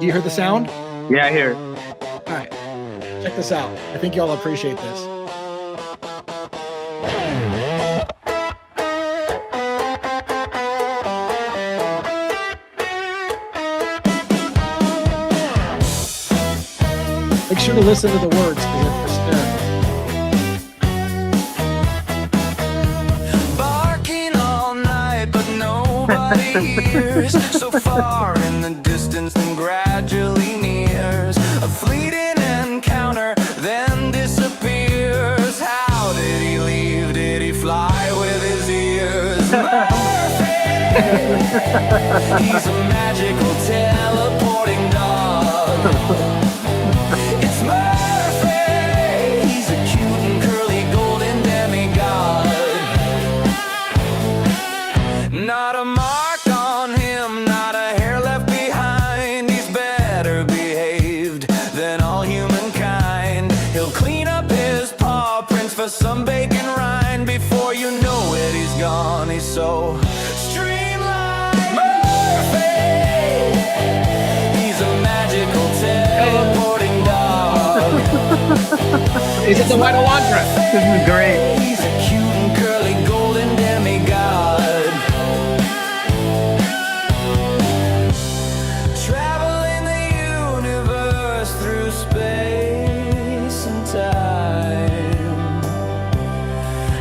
Do you hear the sound? Yeah, I hear it. All right, check this out. I think y'all appreciate this. Make sure to listen to the words because they're Barking all night, but nobody hears. So far in the distance, then gradually nears. A fleeting encounter, then disappears. How did he leave? Did he fly with his ears? Murphy! He's a magical teleporting dog. It's Murphy. He's a cute and curly golden demigod. Not a mark on him, not a hair left behind. He's better behaved than all humankind. He'll clean up his paw prints for some bacon rind. Before you know Is it the White Alondra? This is great. He's a cute and curly golden demigod. Traveling the universe through space and time.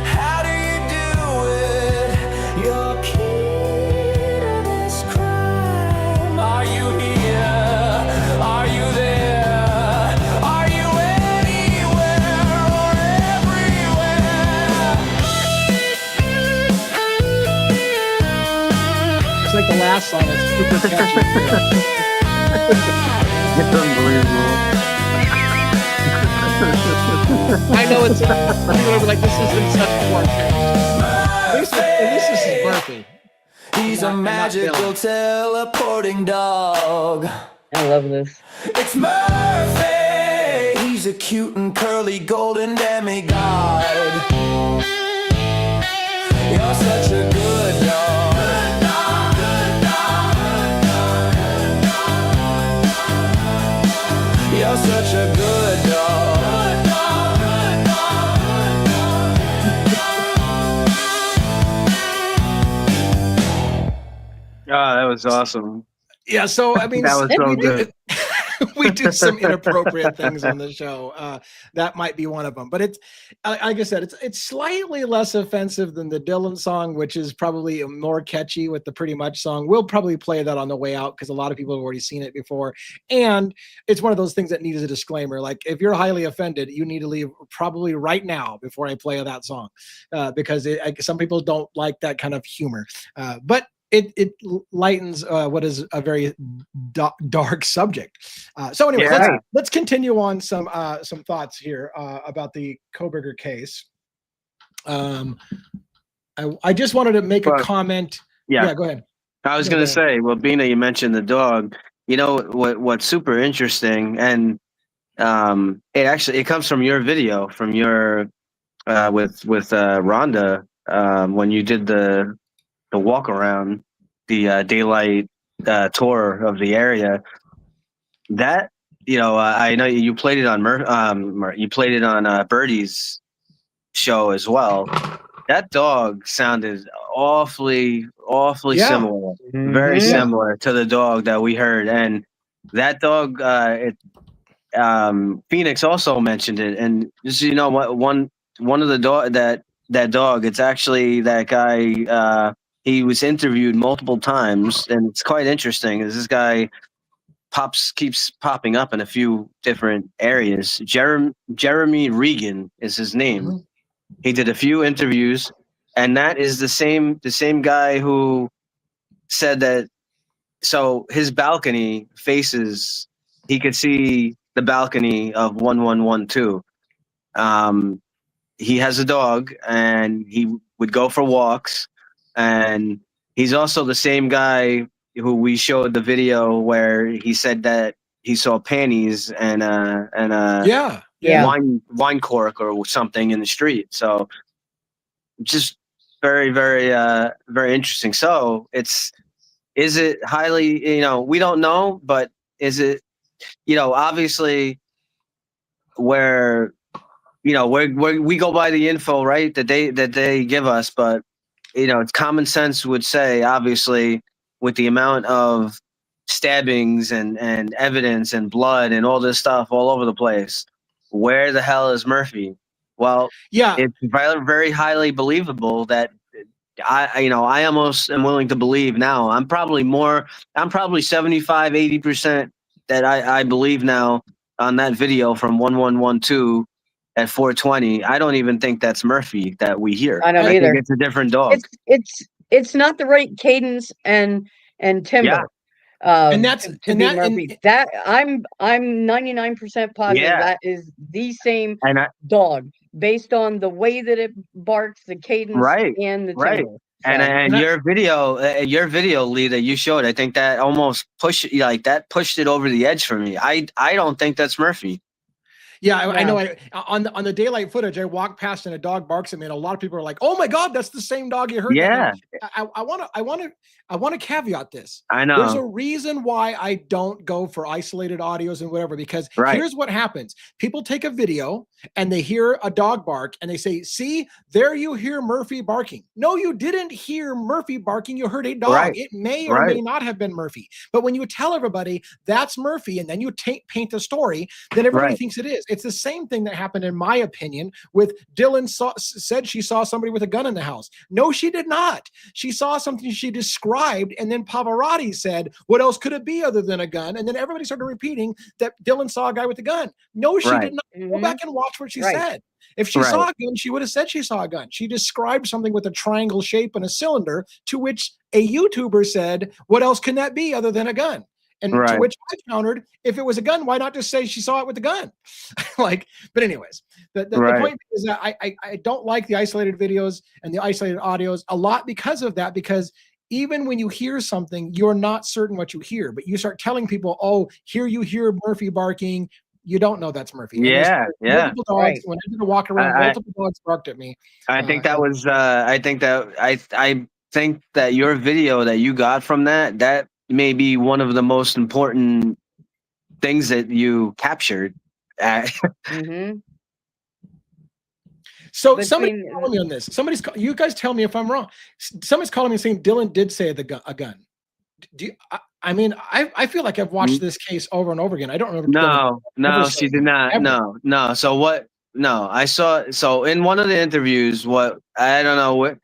How do you do it? You're key to this crime. Are you here? Are you there? Are you anywhere or everywhere? It's like the last song. It's super catchy. It's unbelievable. I know it's like this is in such poor taste. At least this is Murphy. He's a magical teleporting dog. I love this. It's Murphy. He's a cute and curly golden demigod. You're such a good dog. You're such a good dog. Oh, that was awesome. Yeah, so I mean, That was so good. We do some inappropriate things on the show. That might be one of them. But it's, like I said, it's slightly less offensive than the Dylan song, which is probably more catchy with the Pretty Much song. We'll probably play that on the way out because a lot of people have already seen it before. And it's one of those things that needs a disclaimer. Like, if you're highly offended, you need to leave probably right now before I play that song, because some people don't like that kind of humor. But it lightens what is a very dark subject. So anyway, Yeah. let's continue on some thoughts here about the Kohberger case. I just wanted to make a comment. Yeah, go ahead. I was going to say, well, Bina, you mentioned the dog. You know what's super interesting, and it comes from your video, from your with Rhonda, when you did the walk around, the daylight tour of the area. That, I know you played it on you played it on Birdie's show as well. That dog sounded awfully similar, very similar to the dog that we heard. And that dog, Phoenix also mentioned it. And just, one of the dog that dog, it's actually that guy. He was interviewed multiple times, and it's quite interesting. Is this guy keeps popping up in a few different areas. Jeremy Regan is his name. Mm-hmm. He did a few interviews, and that is the same guy who said that. So his balcony faces, he could see the balcony of 1112. He has a dog, and he would go for walks, and he's also the same guy who we showed the video where he said that he saw panties and wine cork or something in the street. So just very, very, very interesting. So is it highly, we don't know, but is it, obviously where, we go by the info, right, that they give us, but it's common sense would say, obviously, with the amount of stabbings and evidence and blood and all this stuff all over the place, where the hell is Murphy? Well, yeah, it's very, very highly believable that I almost am willing to believe now. I'm probably 75, 80% that I believe now on that video from 1112 at 420. I don't even think that's Murphy that we hear. I don't either. Think it's a different dog. It's not the right cadence and timbre. Yeah. And that's that I'm 99% positive that is the same dog based on the way that it barks, the cadence, and the timbre. So, and your video, Lee, that you showed, I think that almost pushed it over the edge for me. I don't think that's Murphy. Yeah, I know. On the daylight footage, I walked past and a dog barks at me, and a lot of people are like, "Oh my God, that's the same dog you heard." Yeah, I want to caveat this. I There's a know. reason why I don't go for isolated audios and whatever, because Right. here's what happens: people take a video and they hear a dog bark, and they say, "See, there you hear Murphy barking." No, you didn't hear Murphy barking. You heard a dog. Right. It may or Right. may not have been Murphy. But when you tell everybody that's Murphy, and then you paint a story, then everybody Right. thinks it is. It's the same thing that happened, in my opinion, with Dylan said she saw somebody with a gun in the house. No, she did not. She saw something she described, and then Pavarotti said, "What else could it be other than a gun?" And then everybody started repeating that Dylan saw a guy with a gun. No, she did not. Go back and watch what she said. If she saw a gun, she would have said she saw a gun. She described something with a triangle shape and a cylinder, to which a YouTuber said, "What else can that be other than a gun?" And to which I countered, if it was a gun, why not just say she saw it with the gun? But anyways, the point is that I don't like the isolated videos and the isolated audios a lot because of that, because even when you hear something, you're not certain what you hear, but you start telling people, "Oh, here you hear Murphy barking." You don't know that's Murphy. Yeah, multiple dogs. When I did a walk around, multiple dogs barked at me. I think that was. I think that your video that you got from that may be one of the most important things that you captured. So somebody call me on this. You guys tell me if I'm wrong. Somebody's calling me saying Dylan did say a gun. I feel like I've watched this case over and over again. I don't remember. No, she did not. Ever. No. So what? No, I saw. So in one of the interviews, I don't know what.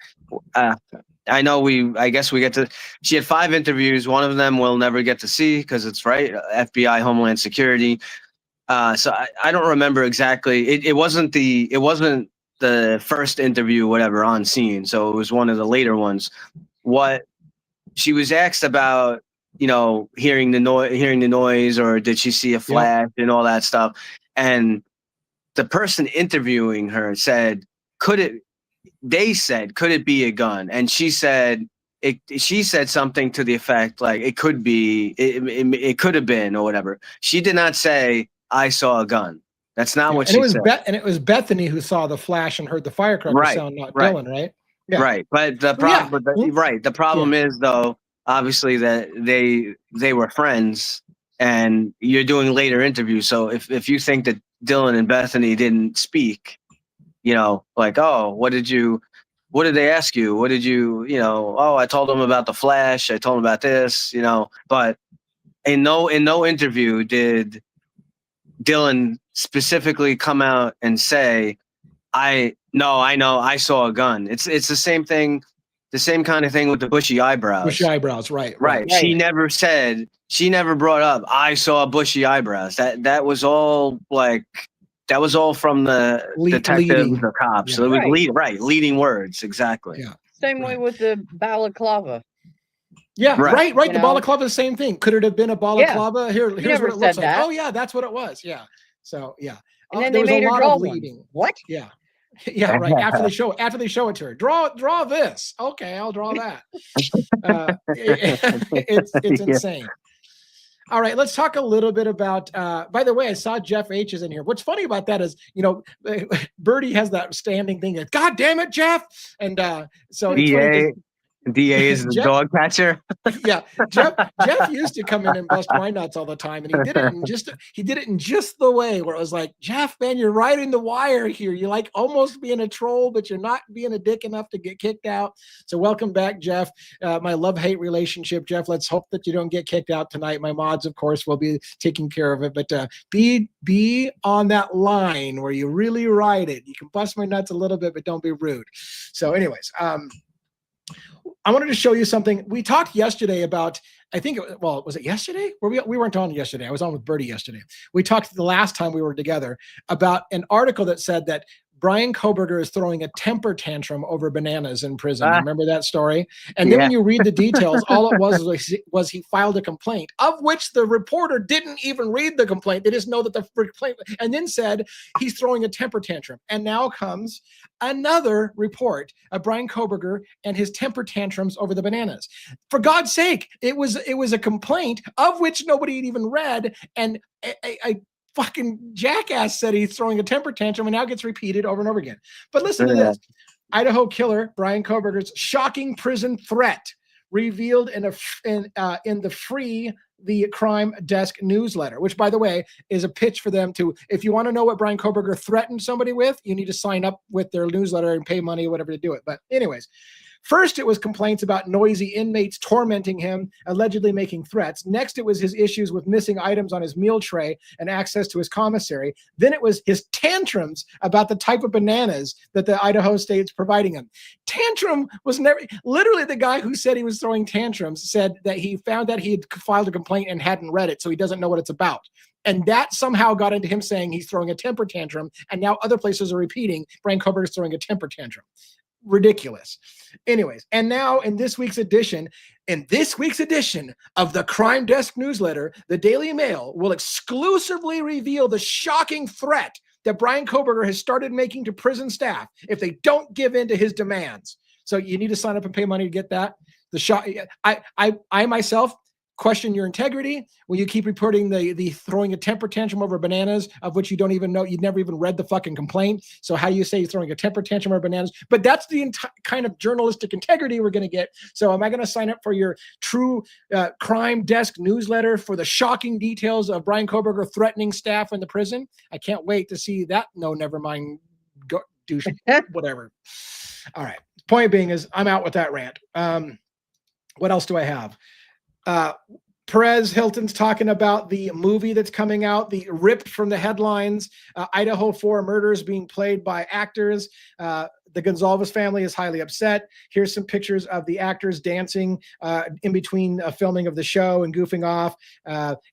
I know I guess we get to. She had 5 interviews. One of them we'll never get to see because it's FBI, Homeland Security. So I don't remember exactly. It wasn't the first interview, whatever, on scene. So it was one of the later ones. What she was asked about, hearing the noise, or did she see a flash and all that stuff, and the person interviewing her said, could it be a gun? And she said something to the effect like it could be, it could have been, or whatever. She did not say I saw a gun. That's not what she said. And it was Bethany who saw the flash and heard the firecracker sound, not Dylan, right? Yeah. Right. But the problem, the problem is, though, obviously that they were friends, and you're doing later interviews. So if you think that Dylan and Bethany didn't speak, like, oh, what did they ask you? What did you, oh, I told them about the flash. I told them about this, but in no interview did Dylan specifically come out and say, I know, I saw a gun. It's the same thing, the same kind of thing with the bushy eyebrows. Bushy eyebrows, right. She never brought up, I saw bushy eyebrows. That was all from the detectives, the cops. Yeah. So it was leading words, exactly. Yeah. Same way with the balaclava. Yeah, right. The balaclava, the same thing. Could it have been a balaclava? Here's what it looks like. Oh yeah, that's what it was. Yeah. So yeah. And then they made her draw one. What? Yeah. Yeah, right. After they show it to her, draw this. Okay, I'll draw that. It's insane. All right, let's talk a little bit about. By the way, I saw Jeff H is in here. What's funny about that is, Birdie has that standing thing. That, God damn it, Jeff! And so it's funny. DA is the dog catcher. Yeah, Jeff used to come in and bust my nuts all the time, and he did it in just the way where it was like, Jeff, man, you're riding the wire here. You're like almost being a troll, but you're not being a dick enough to get kicked out. So welcome back, Jeff. My love-hate relationship, Jeff. Let's hope that you don't get kicked out tonight. My mods, of course, will be taking care of it, but be on that line where you really ride it. You can bust my nuts a little bit, but don't be rude. So, anyways, I wanted to show you something. We talked yesterday about, was it yesterday? We weren't on yesterday. I was on with Birdie yesterday. We talked the last time we were together about an article that said that Brian Koberger is throwing a temper tantrum over bananas in prison. Remember that story? And then when you read the details, all it was he filed a complaint, of which the reporter didn't even read the complaint. They just know that the complaint, and then said he's throwing a temper tantrum. And now comes another report of Brian Koberger and his temper tantrums over the bananas. For God's sake, it was a complaint of which nobody had even read, and fucking jackass said he's throwing a temper tantrum, and now gets repeated over and over again. But listen to this. Idaho killer Bryan Kohberger's shocking prison threat revealed in the Free the Crime Desk newsletter, which, by the way, is a pitch for them to, if you want to know what Bryan Kohberger threatened somebody with, you need to sign up with their newsletter and pay money, whatever, to do it. But anyways, first, it was complaints about noisy inmates tormenting him, allegedly making threats. Next, it was his issues with missing items on his meal tray and access to his commissary. Then it was his tantrums about the type of bananas that the Idaho state's providing him. Tantrum was never, literally the guy who said he was throwing tantrums said that he found that he had filed a complaint and hadn't read it, so he doesn't know what it's about. And that somehow got into him saying he's throwing a temper tantrum, and now other places are repeating Bryan Kohberger's throwing a temper tantrum. Ridiculous. Anyways, and now in this week's edition of the Crime Desk newsletter, the Daily Mail will exclusively reveal the shocking threat that Bryan Kohberger has started making to prison staff if they don't give in to his demands. So you need to sign up and pay money to get that. I myself question your integrity when you keep reporting the throwing a temper tantrum over bananas, of which you don't even know, you've never even read the fucking complaint. So how do you say you're throwing a temper tantrum over bananas? But that's the kind of journalistic integrity we're going to get. So am I going to sign up for your true Crime Desk newsletter for the shocking details of Bryan Kohberger threatening staff in the prison? I can't wait to see that. No, never mind. Go douche, whatever. All right. Point being is I'm out with that rant. What else do I have? Perez Hilton's talking about the movie that's coming out, the ripped from the headlines, Idaho 4 murders being played by actors. The Gonzalez family is highly upset. Here's some pictures of the actors dancing in between filming of the show and goofing off.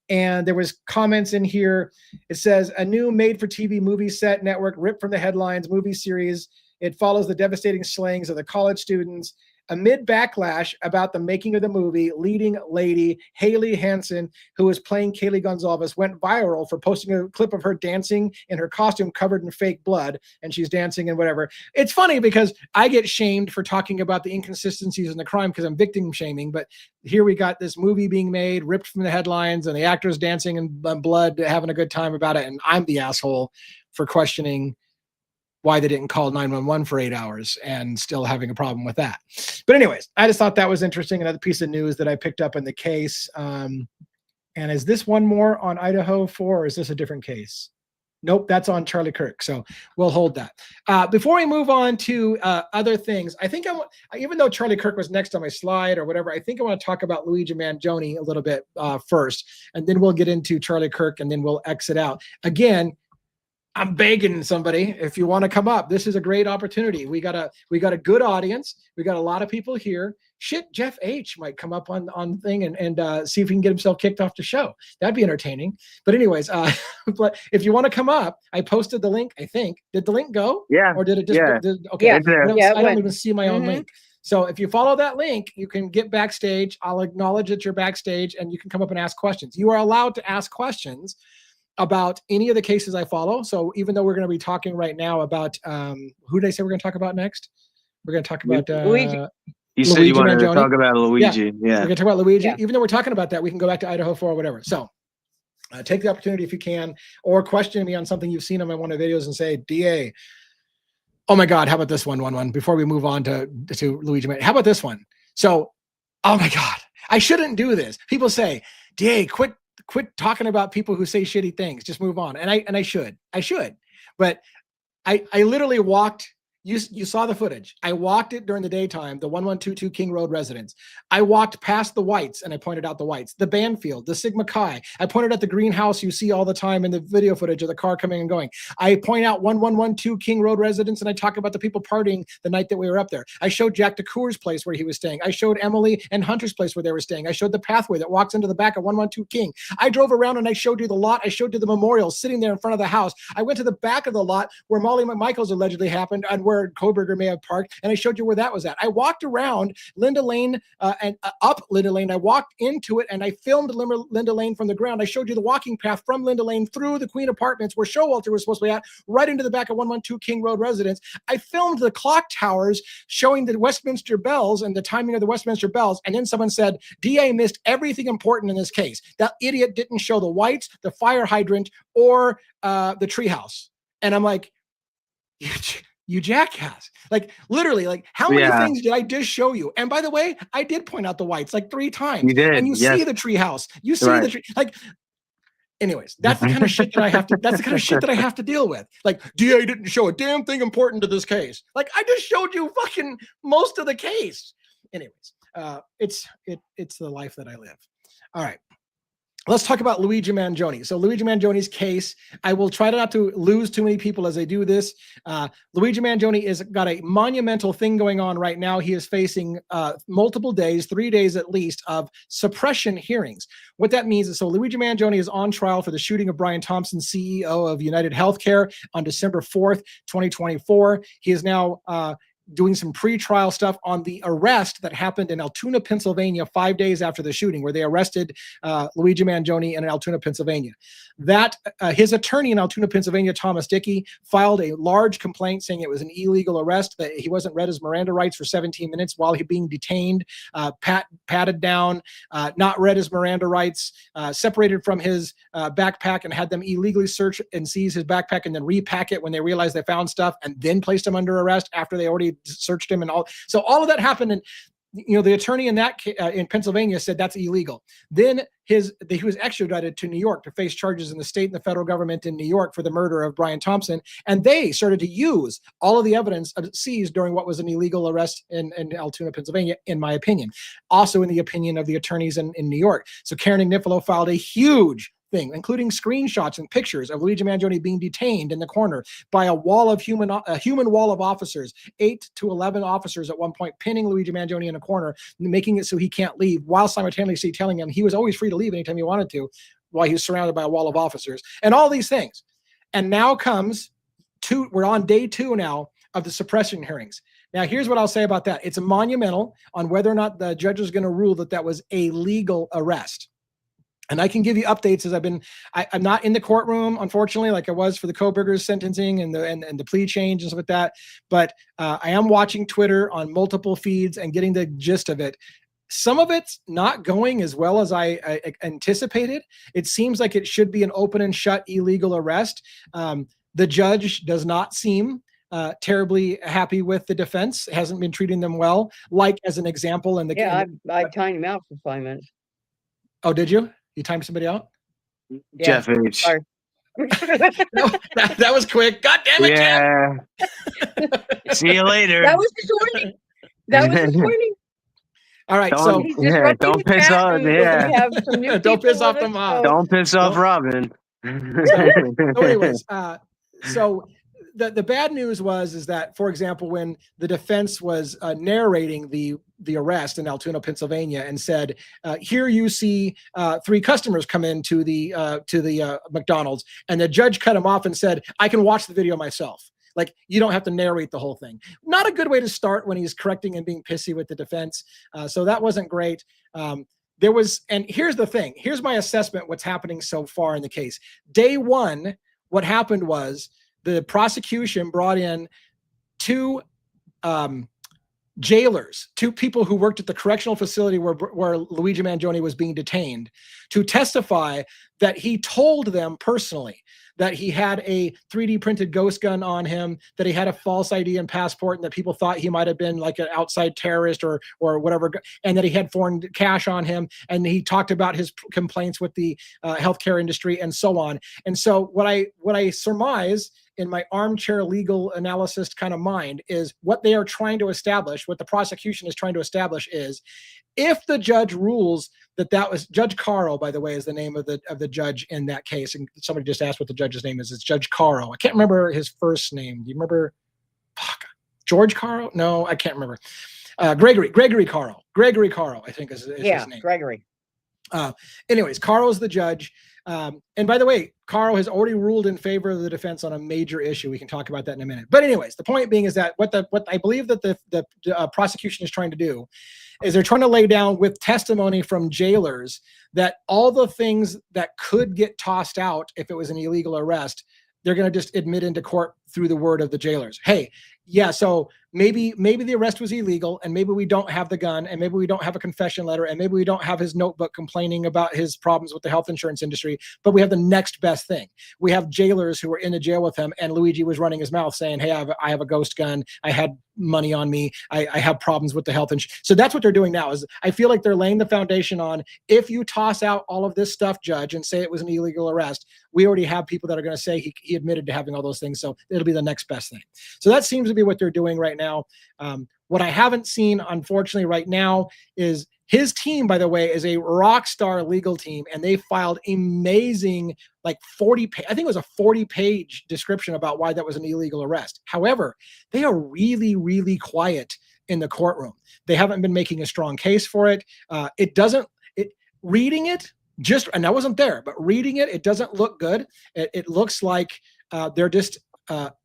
And there was comments in here. It says, a new made-for-TV movie set network ripped from the headlines movie series. It follows the devastating slayings of the college students. Amid backlash about the making of the movie, leading lady Haley Hansen, who was playing Kaylee Gonzalez, went viral for posting a clip of her dancing in her costume covered in fake blood, and she's dancing and whatever. It's funny because I get shamed for talking about the inconsistencies in the crime because I'm victim shaming, but here we got this movie being made, ripped from the headlines, and the actors dancing in blood, having a good time about it, and I'm the asshole for questioning why they didn't call 911 for 8 hours and still having a problem with that. But anyways, I just thought that was interesting. Another piece of news that I picked up in the case. And is this one more on Idaho 4 or is this a different case? Nope, that's on Charlie Kirk. So we'll hold that. Before we move on to other things, I think even though Charlie Kirk was next on my slide or whatever, I think I want to talk about Luigi Mangione a little bit first, and then we'll get into Charlie Kirk and then we'll exit out. Again, I'm begging somebody, if you want to come up, this is a great opportunity. We got a good audience. We got a lot of people here. Shit, Jeff H might come up on thing and see if he can get himself kicked off the show. That'd be entertaining. But anyways, but if you want to come up, I posted the link, I think. Did the link go? Yeah. Or did it just okay. Yeah. I don't even see my own link. So if you follow that link, you can get backstage. I'll acknowledge that you're backstage and you can come up and ask questions. You are allowed to ask questions about any of the cases I follow. So even though we're going to be talking right now about who did I say we're going to talk about next? We're going to talk about Luigi. You said you wanted to talk about Luigi. Yeah. We're going to talk about Luigi. Yeah. Even though we're talking about that, we can go back to Idaho 4 or whatever. So take the opportunity if you can, or question me on something you've seen on my one of the videos and say, DA, oh my God, how about this one before we move on to Luigi? How about this one? So, oh my God, I shouldn't do this. People say, DA, quit talking about people who say shitty things. Just move on. And I should. But I literally walked. You saw the footage. I walked it during the daytime, the 1122 King Road residence. I walked past the whites and I pointed out the whites, the Banfield, the Sigma Chi. I pointed out the greenhouse you see all the time in the video footage of the car coming and going. I point out 1112 King Road residence and I talk about the people partying the night that we were up there. I showed Jack DeCour's place where he was staying. I showed Emily and Hunter's place where they were staying. I showed the pathway that walks into the back of 112 King. I drove around and I showed you the lot. I showed you the memorial sitting there in front of the house. I went to the back of the lot where Molly McMichael's allegedly happened and where where Koberger may have parked, and I showed you where that was at. I walked around Linda Lane and up Linda Lane. I walked into it, and I filmed Linda Lane from the ground. I showed you the walking path from Linda Lane through the Queen Apartments where Showalter was supposed to be at, right into the back of 112 King Road residence. I filmed the clock towers showing the Westminster bells and the timing of the Westminster bells. And then someone said, DA missed everything important in this case. That idiot didn't show the whites, the fire hydrant, or the treehouse. And I'm like, you jackass. Like, literally, like, how many things did I just show you? And by the way, I did point out the whites like 3 times. You did. And you see the treehouse. You see the tree. Like, anyways, that's the kind of shit that I have to, that's the kind of shit that I have to deal with. Like, DA didn't show a damn thing important to this case. Like, I just showed you fucking most of the case. Anyways, it's the life that I live. All right. Let's talk about Luigi Mangione. So Luigi Mangioni's case, I will try not to lose too many people as I do this. Luigi Mangione has got a monumental thing going on right now. He is facing multiple days, 3 days at least, of suppression hearings. What that means is, so Luigi Mangione is on trial for the shooting of Brian Thompson, CEO of United Healthcare, on December 4th, 2024. He is now doing some pre-trial stuff on the arrest that happened in Altoona, Pennsylvania, 5 days after the shooting, where they arrested Luigi Mangione in Altoona, Pennsylvania. That his attorney in Altoona, Pennsylvania, Thomas Dickey, filed a large complaint saying it was an illegal arrest, that he wasn't read his Miranda rights for 17 minutes while he being detained, patted down, not read his Miranda rights, separated from his backpack and had them illegally search and seize his backpack and then repack it when they realized they found stuff, and then placed him under arrest after they already searched him and all. So all of that happened, and the attorney in that in Pennsylvania said that's illegal. Then he was extradited to New York to face charges in the state and the federal government in New York for the murder of Brian Thompson, and they started to use all of the evidence seized during what was an illegal arrest in Altoona, Pennsylvania, in my opinion. Also in the opinion of the attorneys in New York. So Karen Agnifilo filed a huge thing, including screenshots and pictures of Luigi Mangione being detained in the corner by a human wall of officers, 8 to 11 officers at one point, pinning Luigi Mangione in a corner, making it so he can't leave, while simultaneously telling him he was always free to leave anytime he wanted to, while he was surrounded by a wall of officers, and all these things. And now we're on day 2 now of the suppression hearings. Now, here's what I'll say about that. It's monumental on whether or not the judge is going to rule that was a legal arrest. And I can give you updates as I'm not in the courtroom, unfortunately, like I was for the Koberger's sentencing and the plea change and stuff like that. But I am watching Twitter on multiple feeds and getting the gist of it. Some of it's not going as well as I anticipated. It seems like it should be an open and shut illegal arrest. The judge does not seem terribly happy with the defense, hasn't been treating them well. Like, as an example, I timed him out for 5 minutes. Oh, did you? You timed somebody out? Yeah. Jeff H. No, that was quick. God damn it, Jeff. See you later. That was this morning. All right, don't piss off. Don't piss off the mob. Don't piss off Robin. So anyways, so the bad news is that, for example, when the defense was narrating the arrest in Altoona, Pennsylvania, and said, here you see 3 customers come into the McDonald's, and the judge cut him off and said, I can watch the video myself. Like, you don't have to narrate the whole thing. Not a good way to start when he's correcting and being pissy with the defense. So that wasn't great. And here's the thing. Here's my assessment what's happening so far in the case. Day 1, what happened was the prosecution brought in 2 jailers, 2 people who worked at the correctional facility where Luigi Mangione was being detained, to testify that he told them personally that he had a 3D printed ghost gun on him, that he had a false ID and passport, and that people thought he might have been like an outside terrorist or whatever, and that he had foreign cash on him. And he talked about his complaints with the healthcare industry and so on. And so what I surmise in my armchair legal analysis kind of mind is what they are trying to establish, what the prosecution is trying to establish is, if the judge rules that was Judge Caro, by the way, is the name of the judge in that case. And somebody just asked what the judge's name is. It's Judge Caro. I can't remember his first name. Do you remember? George Caro? No, I can't remember. Gregory Caro. Gregory Caro, I think is his name. Gregory. Anyways, Caro's the judge. And by the way, Carl has already ruled in favor of the defense on a major issue. We can talk about that in a minute. But anyways, the point being is that what I believe that the prosecution is trying to do is they're trying to lay down with testimony from jailers that all the things that could get tossed out if it was an illegal arrest, they're going to just admit into court through the word of the jailers. Hey, yeah, so maybe the arrest was illegal, and maybe we don't have the gun, and maybe we don't have a confession letter, and maybe we don't have his notebook complaining about his problems with the health insurance industry, but we have the next best thing. We have jailers who were in the jail with him, and Luigi was running his mouth saying, hey, I have a ghost gun. I had money on me. I have problems with the health insurance. So that's what they're doing now. Is I feel like they're laying the foundation on, if you toss out all of this stuff, Judge, and say it was an illegal arrest, we already have people that are going to say he admitted to having all those things. So it'll be the next best thing. So that seems to be what they're doing right now. What I haven't seen, unfortunately, right now is his team, by the way, is a rock star legal team, and they filed amazing, like 40, I think it was a 40-page description about why that was an illegal arrest. However, they are really, really quiet in the courtroom. They haven't been making a strong case for it. Reading it, and I wasn't there, but reading it, it doesn't look good. It looks like they're just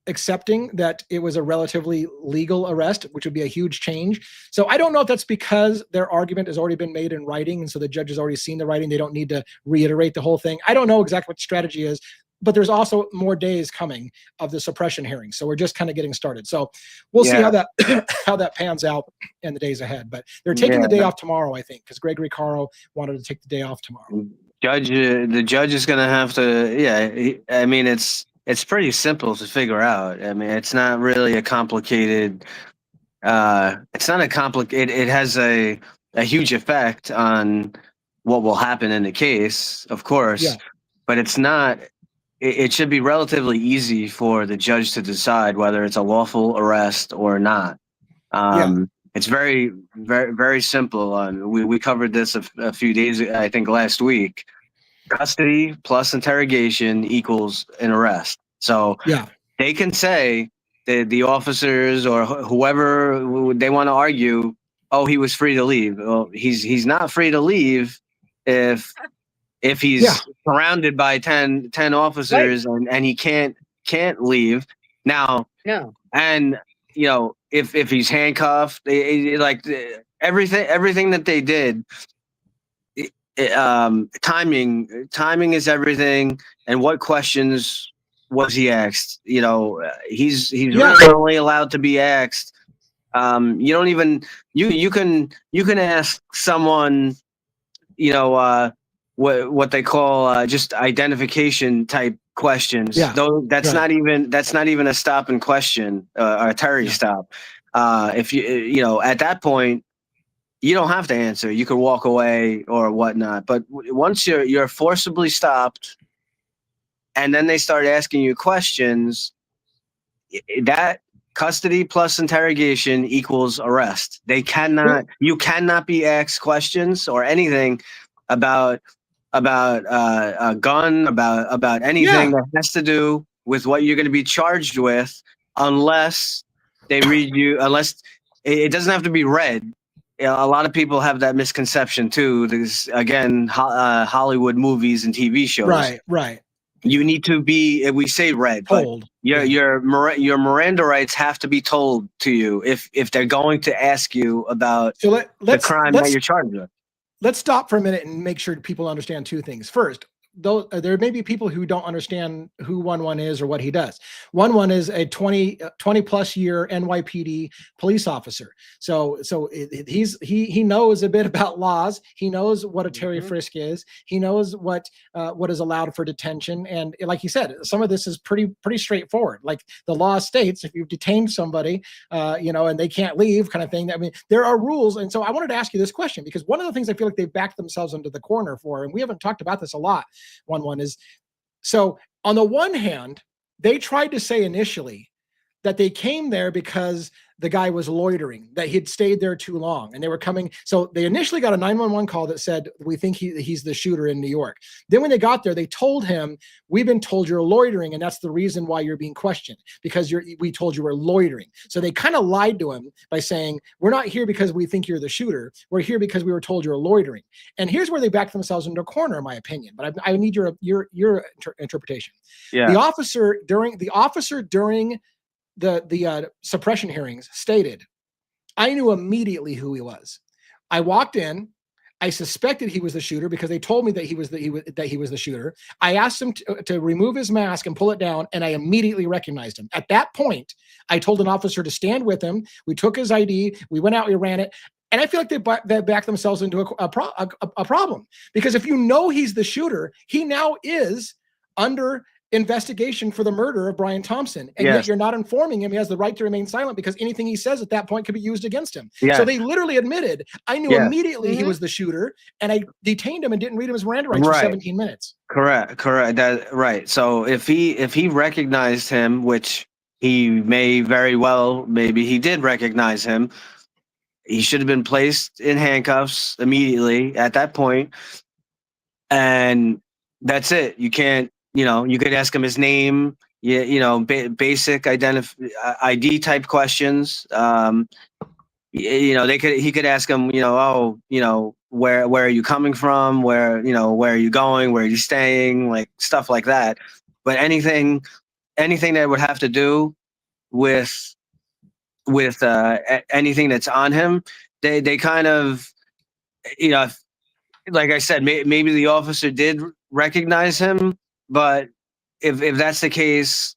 accepting that it was a relatively legal arrest, which would be a huge change. So I don't know if that's because their argument has already been made in writing, and so the judge has already seen the writing. They don't need to reiterate the whole thing. I don't know exactly what the strategy is, but there's also more days coming of the suppression hearing. So we're just kind of getting started. So we'll see how that how that pans out in the days ahead. But they're taking the day off tomorrow, I think, because Gregory Caro wanted to take the day off tomorrow. The judge is going to have to, I mean, it's pretty simple to figure out. I mean, it's not really a complicated, it's not a complicated, it has a huge effect on what will happen in the case, of course, but it's not, it should be relatively easy for the judge to decide whether it's a lawful arrest or not. It's very, very, very simple. We covered this a few days, I think last week. Custody plus interrogation equals an arrest. So they can say that the officers or whoever they want to argue, oh, he was free to leave. Well, he's not free to leave if he's surrounded by 10 officers and he can't leave. Now, and you know, if he's handcuffed, like everything that they did. Timing is everything, and what questions was he asked? You know, he's really only allowed to be asked. You don't even you can ask someone, you know, what they call just identification type questions. Though that's not even a stop and question or a Terry stop. If you know, at that point, you don't have to answer. You could walk away or whatnot. But once you're forcibly stopped, and then they start asking you questions, that custody plus interrogation equals arrest. You cannot be asked questions or anything about a gun, about anything that has to do with what you're going to be charged with, unless they read you. Unless it doesn't have to be read. A lot of people have that misconception too. There's again Hollywood movies and TV shows. Right. You need to be. We say read, told. But your Miranda rights have to be told to you if they're going to ask you about the crime that you're charged with. Let's stop for a minute and make sure people understand two things. First, though there may be people who don't understand who 1-1 is or what he does. 1-1 is a 20 plus year NYPD police officer. So he knows a bit about laws. He knows what a Terry frisk is. He knows what is allowed for detention. And like you said, some of this is pretty straightforward. Like the law states, if you've detained somebody, you know, and they can't leave, kind of thing. I mean, there are rules. And so I wanted to ask you this question, because one of the things I feel like they've backed themselves into the corner for, and we haven't talked about this a lot, 1-1 is, so on the one hand, they tried to say initially that they came there because the guy was loitering, that he'd stayed there too long, and they were coming. So they initially got a 911 call that said, we think he's the shooter in New York. Then when they got there, they told him, we've been told you're loitering, and that's the reason why you're being questioned, because we told you we're loitering. So they kind of lied to him by saying, we're not here because we think you're the shooter. We're here because we were told you're loitering. And here's where they backed themselves into a corner, in my opinion. But I need your interpretation. Yeah. The officer during the suppression hearings stated, I knew immediately who he was. I walked in. I suspected he was the shooter because they told me that he was the shooter. I asked him to remove his mask and pull it down, and I immediately recognized him. At that point, I told an officer to stand with him. We took his ID. We went out. We ran it. And I feel like they backed themselves into a problem, because if you know he's the shooter, he now is under investigation for the murder of Brian Thompson, and yet you're not informing him he has the right to remain silent, because anything he says at that point could be used against him. So they literally admitted, I knew immediately he was the shooter, and I detained him and didn't read him his Miranda rights for 17 minutes. Correct. Right. So if he recognized him, which he may very well, maybe he did recognize him, he should have been placed in handcuffs immediately at that point, and that's it. You can't. You could ask him his name, basic ID type questions. He could ask him, where are you coming from? Where are you going? Where are you staying? Like stuff like that. But anything that would have to do with anything that's on him, they kind of, like I said, maybe the officer did recognize him. But if that's the case,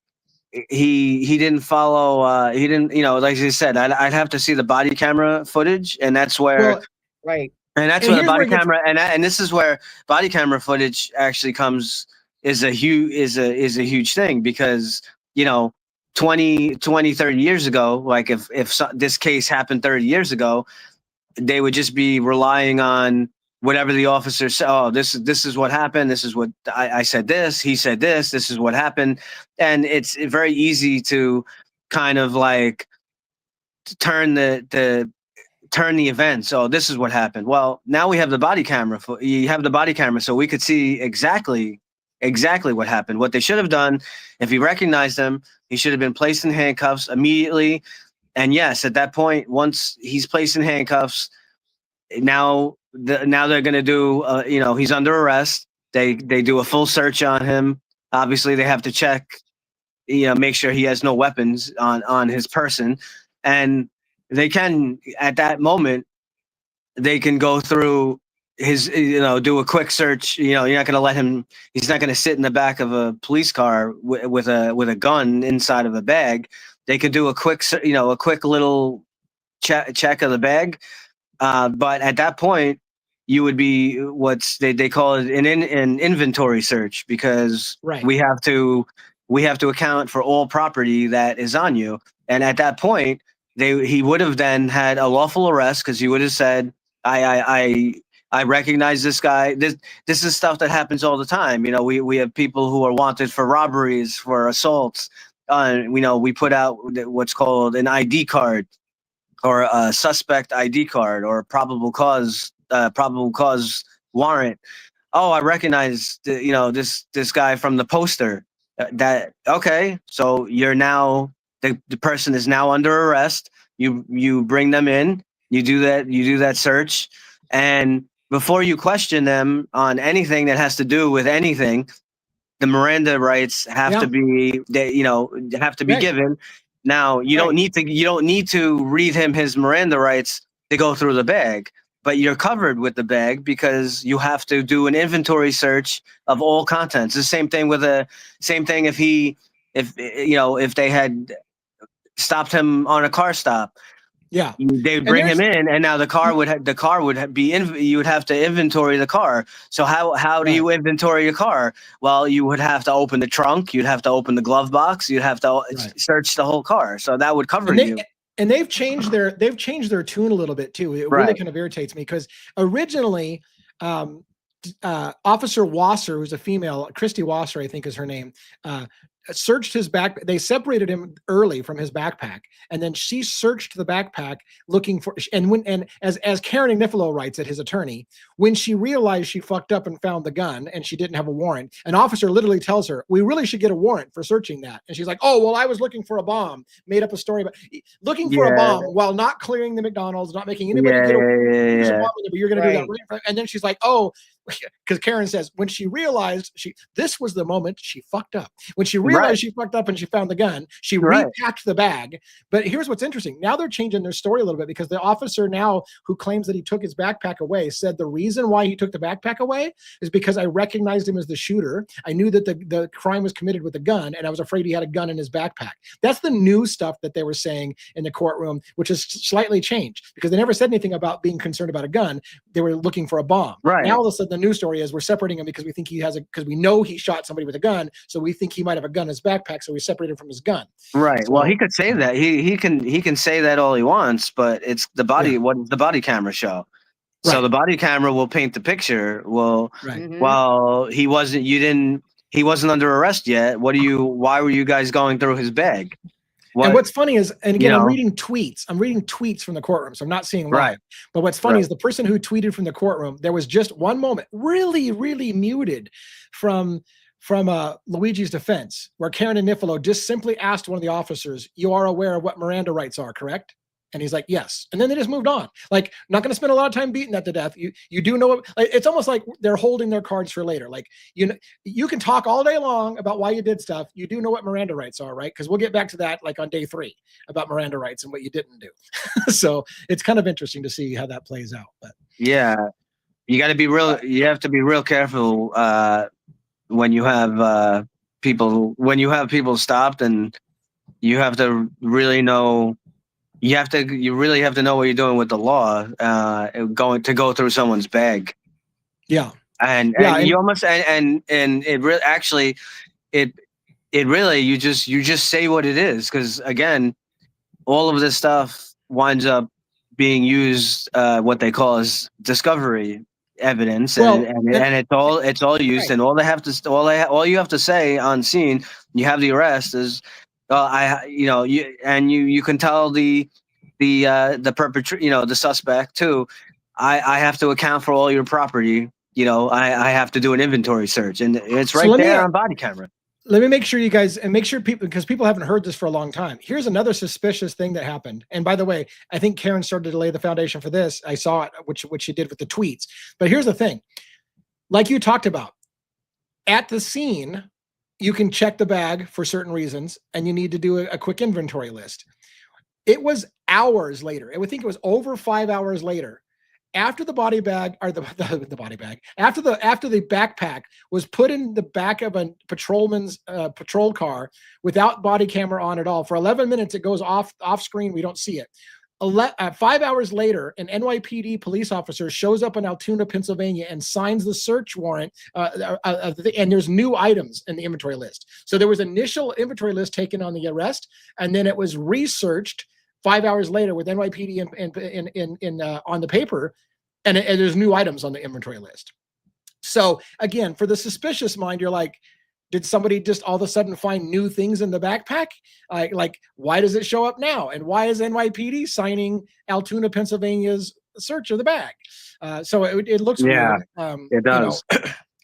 he didn't follow. He didn't, like you said, I'd have to see the body camera footage, and that's where, right. And that's where the body camera, and this is where body camera footage actually is a huge thing, because 20, 30 years ago, like if this case happened 30 years ago, they would just be relying on whatever the officer said. Oh, this is what happened. This is what I said. This, he said this. This is what happened, and it's very easy to kind of like turn the events. Oh, this is what happened. Well, now we have the body camera. You have the body camera, so we could see exactly what happened. What they should have done, if he recognized them, he should have been placed in handcuffs immediately. And yes, at that point, once he's placed in handcuffs, now they're going to do, he's under arrest. They do a full search on him. Obviously, they have to check, make sure he has no weapons on his person. And they can, at that moment, they can go through his, do a quick search. You're not going to let him, he's not going to sit in the back of a police car with a gun inside of a bag. They could do a quick little check of the bag. But at that point, you would be they call it an inventory search, because we have to account for all property that is on you. And at that point, he would have then had a lawful arrest, because he would have said, I recognize this guy. This is stuff that happens all the time. We have people who are wanted for robberies, for assaults. We put out what's called an ID card, or a suspect ID card, or a probable cause warrant. Oh, I recognize this guy from the poster. Okay, so you're now the person is now under arrest. You bring them in. You do that search, and before you question them on anything that has to do with anything, the Miranda rights have to be given. Now you don't need to read him his Miranda rights to go through the bag, but you're covered with the bag, because you have to do an inventory search of all contents. The same thing if they had stopped him on a car stop. Yeah, they'd bring him in, and now the car would be you would have to inventory the car. So how do you inventory a car? Well, you would have to open the trunk, you'd have to open the glove box, you'd have to search the whole car. So that would cover you. And they've changed their tune a little bit too. It really kind of irritates me, because originally, Officer Wasser, who's a female, Christy Wasser, I think is her name, searched his back. They separated him early from his backpack, and then she searched the backpack looking for. And as Karen Agnifilo writes at his attorney, when she realized she fucked up and found the gun and she didn't have a warrant, an officer literally tells her, "We really should get a warrant for searching that." And she's like, "Oh well, I was looking for a bomb." Made up a story about looking for a bomb while not clearing the McDonald's, not making anybody get a bomb, but you're going to do that right. And then she's like, "Oh." Because Karen says when she realized this was the moment she fucked up. When she realized she fucked up and she found the gun, she repacked the bag. But here's what's interesting. Now they're changing their story a little bit because the officer now who claims that he took his backpack away said the reason why he took the backpack away is because I recognized him as the shooter. I knew that the crime was committed with a gun, and I was afraid he had a gun in his backpack. That's the new stuff that they were saying in the courtroom, which has slightly changed because they never said anything about being concerned about a gun. They were looking for a bomb. Now all of a sudden the news story is we're separating him because we think because we know he shot somebody with a gun, so we think he might have a gun in his backpack, so we separate him from his gun. Right. So, well, he could say that. He can say that all he wants, but it's the body. What does the body camera show? So the body camera will paint the picture. Well, well, he wasn't under arrest yet. Why were you guys going through his bag? And what's funny is, and again, I'm reading tweets from the courtroom, so I'm not seeing live. But what's funny is the person who tweeted from the courtroom, there was just one moment, really, really muted from Luigi's defense, where Karen Agnifilo just simply asked one of the officers, "You are aware of what Miranda rights are, correct?" And he's like, "Yes." And then they just moved on. Like, not going to spend a lot of time beating that to death. You do know what, like, it's almost like they're holding their cards for later. Like, you can talk all day long about why you did stuff. You do know what Miranda rights are, right? Because we'll get back to that like on day 3 about Miranda rights and what you didn't do. So it's kind of interesting to see how that plays out. But yeah, you got to be real. You have to be real careful when you have people stopped, and you have to really know. You really have to know what you're doing with the law, going to go through someone's bag. Yeah. And you almost, and it really, actually, it really, you just say what it is. Cause again, all of this stuff winds up being used, what they call as discovery evidence. And it's all used, and all you have to say on scene, you have the arrest is, you can tell the perpetrator, the suspect too. I have to account for all your property. I have to do an inventory search, and it's right there on body camera. Let me make sure you guys, and make sure people, because people haven't heard this for a long time. Here's another suspicious thing that happened. And by the way, I think Karen started to lay the foundation for this. I saw it, which she did with the tweets. But here's the thing, like you talked about, at the scene, you can check the bag for certain reasons, and you need to do a quick inventory list. It was hours later. I would think it was over 5 hours later, after the body bag, or the body bag, after the backpack was put in the back of a patrolman's patrol car without body camera on at all. For 11 minutes, it goes off screen. We don't see it. 5 hours later, an NYPD police officer shows up in Altoona, Pennsylvania, and signs the search warrant, and there's new items in the inventory list. So there was initial inventory list taken on the arrest, and then it was researched 5 hours later with NYPD on the paper, and there's new items on the inventory list. So again, for the suspicious mind, you're like, did somebody just all of a sudden find new things in the backpack? Like, why does it show up now? And why is NYPD signing Altoona, Pennsylvania's search of the bag? So it looks weird. It does.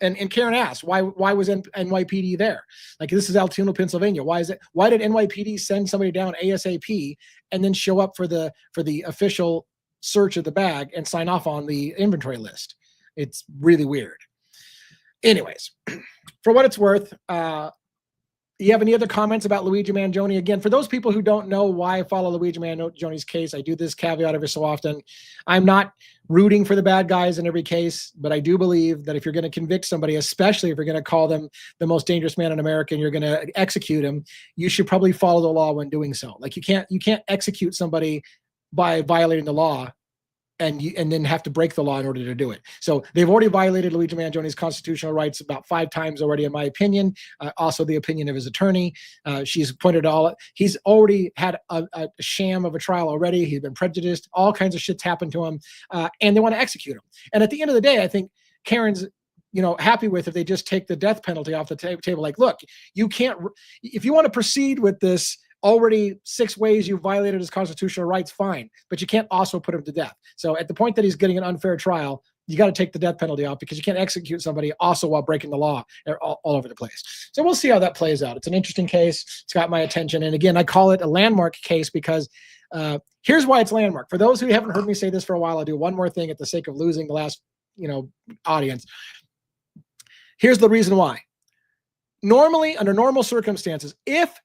And Karen asked, why was NYPD there? Like, this is Altoona, Pennsylvania. Why did NYPD send somebody down ASAP and then show up for the official search of the bag and sign off on the inventory list? It's really weird. Anyways, for what it's worth, you have any other comments about Luigi Mangione? Again, for those people who don't know why I follow Luigi Mangione's case, I do this caveat every so often. I'm not rooting for the bad guys in every case, but I do believe that if you're going to convict somebody, especially if you're going to call them the most dangerous man in America and you're going to execute him, you should probably follow the law when doing so. Like, you can't execute somebody by violating the law and then have to break the law in order to do it. So they've already violated Luigi Mangione's constitutional rights about 5 times already, in my opinion. Also the opinion of his attorney. She's pointed all, he's already had a sham of a trial already. He's been prejudiced. All kinds of shit's happened to him. And they want to execute him. And at the end of the day, I think Karen's happy with if they just take the death penalty off the table. Like, look, you can't, if you want to proceed with this already 6 ways you violated his constitutional rights, fine, but you can't also put him to death. So at the point that he's getting an unfair trial, you got to take the death penalty off, because you can't execute somebody also while breaking the law all over the place. So we'll see how that plays out. It's an interesting case. It's got my attention. And again, I call it a landmark case because here's why it's landmark. For those who haven't heard me say this for a while, I'll do one more thing at the sake of losing the last, audience. Here's the reason why. Normally, under normal circumstances, if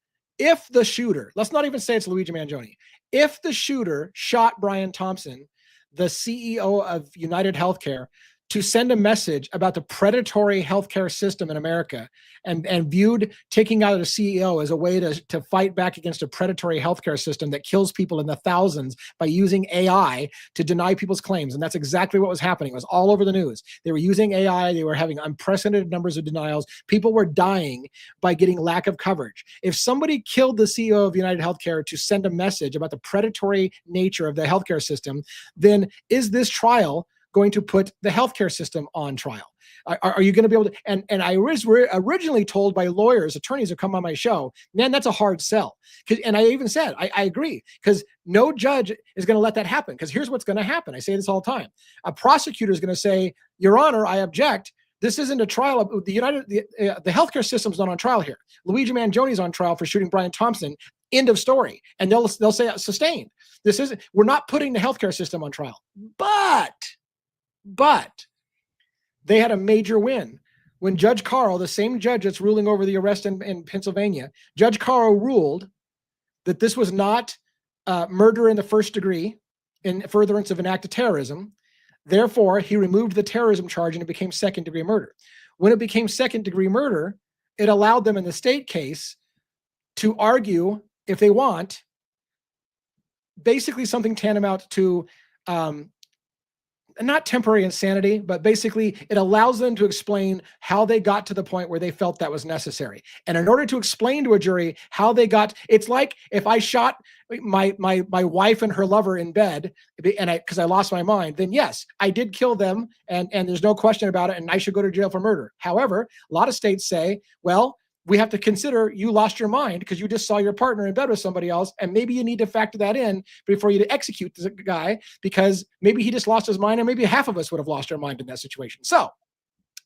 the shooter, let's not even say it's Luigi Mangione, if the shooter shot Brian Thompson, the CEO of United Healthcare, to send a message about the predatory healthcare system in America and viewed taking out a CEO as a way to fight back against a predatory healthcare system that kills people in the thousands by using AI to deny people's claims. And that's exactly what was happening. It was all over the news. They were using AI. They were having unprecedented numbers of denials. People were dying by getting lack of coverage. If somebody killed the CEO of United Healthcare to send a message about the predatory nature of the healthcare system, then is this trial going to put the healthcare system on trial? Are you going to be able to? And I was originally told by lawyers, attorneys who come on my show, man, that's a hard sell. And I even said, I agree, because no judge is going to let that happen. Because here's what's going to happen. I say this all the time. A prosecutor is going to say, Your Honor, I object. This isn't a trial of the healthcare system's not on trial here. Luigi Mangione is on trial for shooting Brian Thompson. End of story. And they'll say sustained. We're not putting the healthcare system on trial. But they had a major win. When Judge Carl, the same judge that's ruling over the arrest in Pennsylvania, Judge Carl ruled that this was not murder in the first degree in furtherance of an act of terrorism. Therefore, he removed the terrorism charge and it became second-degree murder. When it became second-degree murder, it allowed them in the state case to argue, if they want, basically something tantamount to not temporary insanity, but basically it allows them to explain how they got to the point where they felt that was necessary. And in order to explain to a jury how they got, it's like if I shot my wife and her lover in bed, and because I lost my mind, then yes, I did kill them, and there's no question about it, and I should go to jail for murder. However, a lot of states say, well, we have to consider you lost your mind because you just saw your partner in bed with somebody else, and maybe you need to factor that in before you execute the guy, because maybe he just lost his mind, and maybe half of us would have lost our mind in that situation. So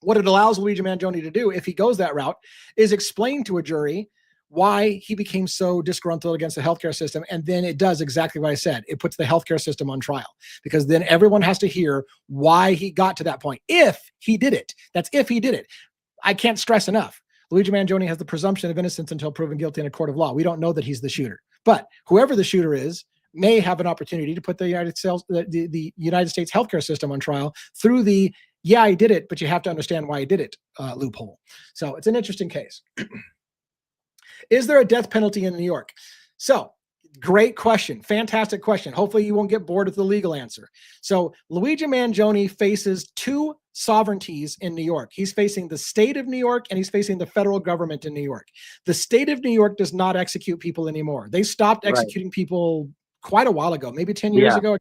what it allows Luigi Mangione to do, if he goes that route, is explain to a jury why he became so disgruntled against the healthcare system. And then it does exactly what I said. It puts the healthcare system on trial, because then everyone has to hear why he got to that point. If he did it, that's if he did it. I can't stress enough. Luigi Mangione has the presumption of innocence until proven guilty in a court of law. We don't know that he's the shooter, but whoever the shooter is may have an opportunity to put the United States healthcare system on trial through the, yeah, I did it, but you have to understand why I did it loophole. So it's an interesting case. Is there a death penalty in New York? So great question. Fantastic question. Hopefully you won't get bored with the legal answer. So Luigi Mangione faces 2 sovereignties in New York. He's facing the state of New York, and he's facing the federal government in New York. The state of New York does not execute people anymore. They stopped executing people quite a while ago, maybe 10 years ago.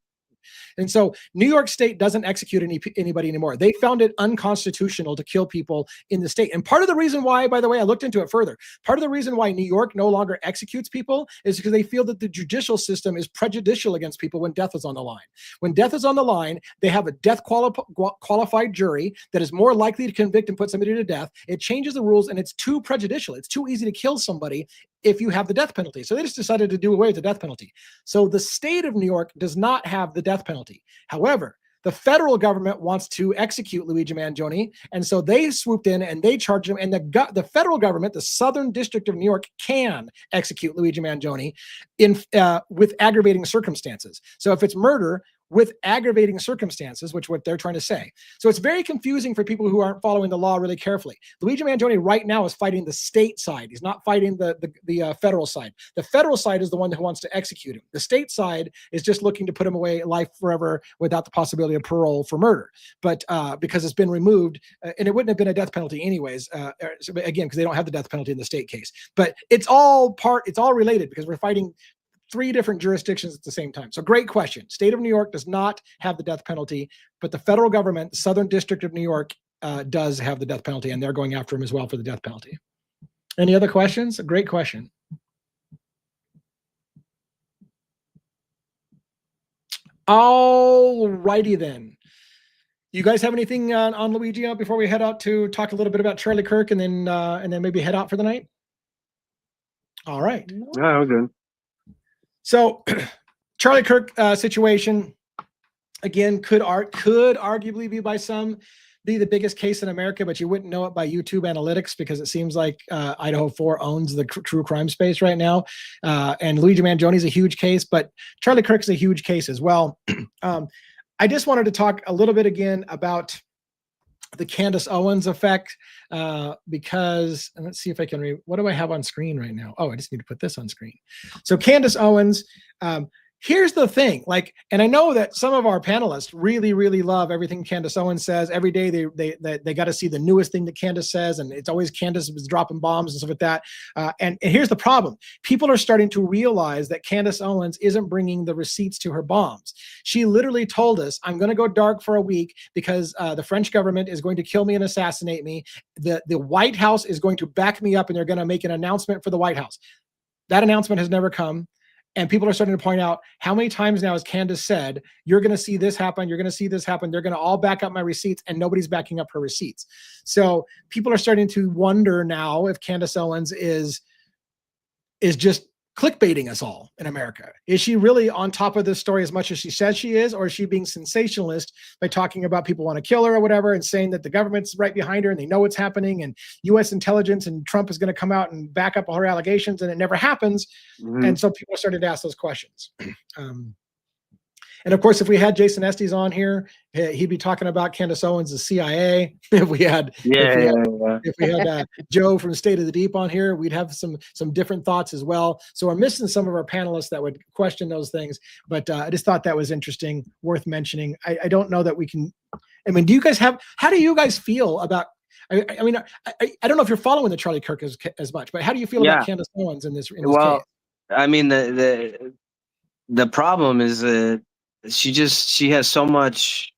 And so New York State doesn't execute anybody anymore. They found it unconstitutional to kill people in the state. And part of the reason why, by the way, I looked into it further, part of the reason why New York no longer executes people is because they feel that the judicial system is prejudicial against people when death is on the line. When death is on the line, they have a death qualified jury that is more likely to convict and put somebody to death. It changes the rules, and it's too prejudicial. It's too easy to kill somebody if you have the death penalty. So they just decided to do away with the death penalty. So the state of New York does not have the death penalty. However, the federal government wants to execute Luigi Mangione, and so they swooped in and they charged him. And the federal government, the Southern District of New York, can execute Luigi Mangione with aggravating circumstances. So if it's murder with aggravating circumstances, which what they're trying to say. So it's very confusing for people who aren't following the law really carefully. Luigi Mangione right now is fighting the state side. He's not fighting the federal side. The federal side is the one who wants to execute him. The state side is just looking to put him away life forever without the possibility of parole for murder. But because it's been removed, and it wouldn't have been a death penalty anyways, again, because they don't have the death penalty in the state case. But it's all related, because we're fighting 3 different jurisdictions at the same time. So great question. State of New York does not have the death penalty, but the federal government, the Southern District of New York, does have the death penalty, and they're going after him as well for the death penalty. Any other questions? A great question. All righty then. You guys have anything on Luigi before we head out to talk a little bit about Charlie Kirk and then maybe head out for the night? All right. Yeah, we're good. So Charlie Kirk situation, again, could arguably be the biggest case in America, but you wouldn't know it by YouTube analytics because it seems like Idaho 4 owns the true crime space right now. And Luigi Mangione is a huge case, but Charlie Kirk is a huge case as well. I just wanted to talk a little bit again about the Candace Owens effect because, and let's see if I can read, what do I have on screen right now? Oh, I just need to put this on screen. So Candace Owens, here's the thing, like, and I know that some of our panelists really, really love everything Candace Owens says. Every day they got to see the newest thing that Candace says, and it's always Candace is dropping bombs and stuff like that. And here's the problem. People are starting to realize that Candace Owens isn't bringing the receipts to her bombs. She literally told us, I'm going to go dark for a week because the French government is going to kill me and assassinate me. The White House is going to back me up, and they're going to make an announcement for the White House. That announcement has never come. And people are starting to point out how many times now has Candace said, you're going to see this happen. You're going to see this happen. They're going to all back up my receipts, and nobody's backing up her receipts. So people are starting to wonder now if Candace Owens is just clickbaiting us all in America. Is she really on top of this story as much as she says she is, or is she being sensationalist by talking about people want to kill her or whatever and saying that the government's right behind her and they know what's happening and U.S. intelligence and Trump is going to come out and back up all her allegations, and it never happens. Mm-hmm. And so people are starting to ask those questions. And of course, if we had Jason Estes on here, he'd be talking about Candace Owens, the CIA. If we had Joe from State of the Deep on here, we'd have some different thoughts as well. So we're missing some of our panelists that would question those things. But I just thought that was interesting, worth mentioning. I don't know that we can. I mean, how do you guys feel about? I mean, I don't know if you're following the Charlie Kirk as much, but how do you feel about Candace Owens in this case? I mean, the problem is that she has so much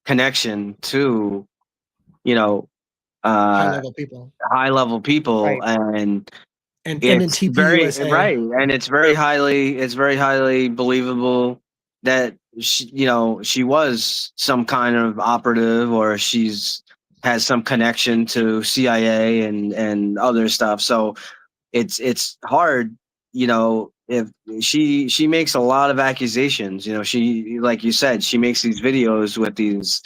connection to, high level people, right. and it's very USA. Right, and it's very highly believable that she was some kind of operative, or has some connection to CIA and other stuff. So it's hard, if she makes a lot of accusations. She, like you said, she makes these videos with these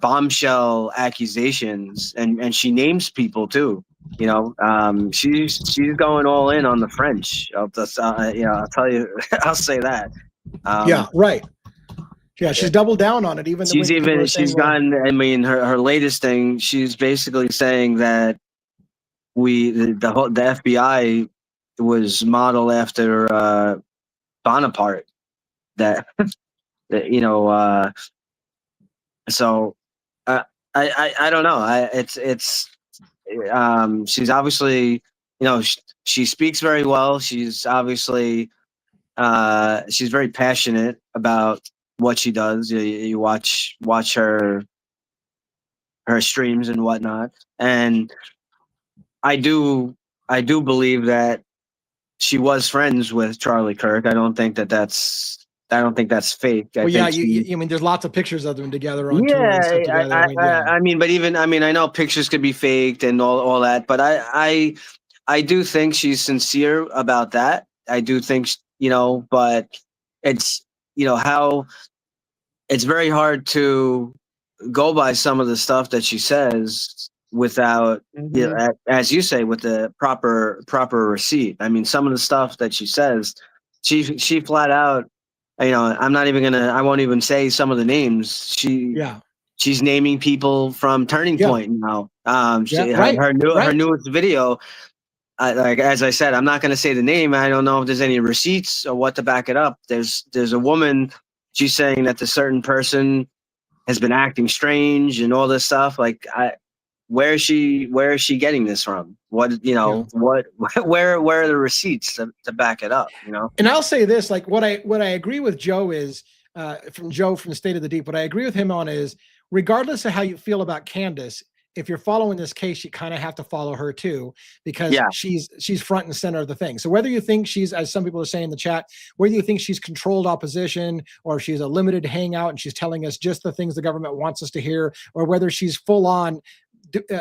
bombshell accusations, and she names people too. She's going all in on the French. I'll tell you, I'll say that. Yeah, right. Yeah, she's doubled down on it. She's gotten. I mean, her latest thing, she's basically saying that the FBI was modeled after Bonaparte. So I don't know. She's obviously, she speaks very well. She's obviously she's very passionate about what she does. You watch her streams and whatnot, and I do believe that she was friends with Charlie Kirk. I don't think that's fake. I mean, there's lots of pictures of them together on tour and stuff together. I know pictures could be faked and all that, but I do think she's sincere about that. I do think, but it's, how it's very hard to go by some of the stuff that she says without, as you say, with the proper receipt. I mean, some of the stuff that she says, she flat out, I won't even say some of the names. She's naming people from Turning Point now. Her newest video, like, as I said, I'm not going to say the name. I don't know if there's any receipts or what to back it up. There's a woman, she's saying that the certain person has been acting strange and all this stuff. Like, where is she getting this from? What, where are the receipts to back it up? And I'll say this, like, what I agree with Joe is, from Joe from State of the Deep. What I agree with him on is, regardless of how you feel about Candace, if you're following this case, you kind of have to follow her too, because she's front and center of the thing. So whether you think she's, as some people are saying in the chat, whether you think she's controlled opposition, or she's a limited hangout and she's telling us just the things the government wants us to hear, or whether she's full on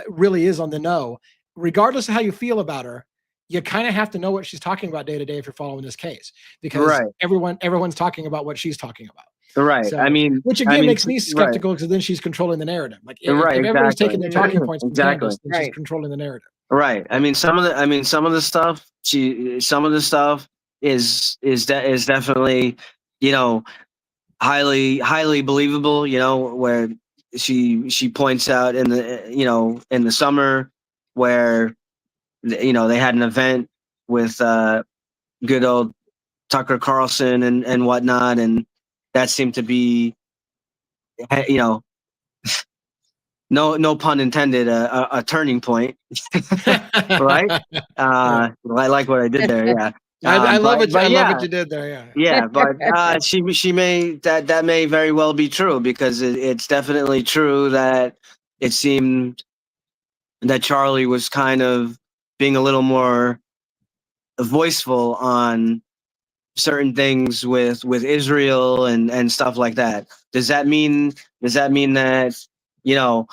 really is on the know, regardless of how you feel about her, you kind of have to know what she's talking about day to day if you're following this case, because everyone's talking about what she's talking about. Right. So, I mean, which again makes me skeptical, because then she's controlling the narrative. Like if everyone's taking the talking points from Candace, then she's controlling the narrative. Right. I mean, some of the stuff is definitely, you know, highly believable, you know, where she points out in the summer where, you know, they had an event with good old Tucker Carlson and whatnot, and that seemed to be, you know, no pun intended, a turning point. Right? I like what I did there. Yeah. I love it. I love what you did there. Yeah. Yeah, but she may that may very well be true, because it's definitely true that it seemed that Charlie was kind of being a little more voiceful on certain things with Israel and stuff like that. Does that mean that, you know,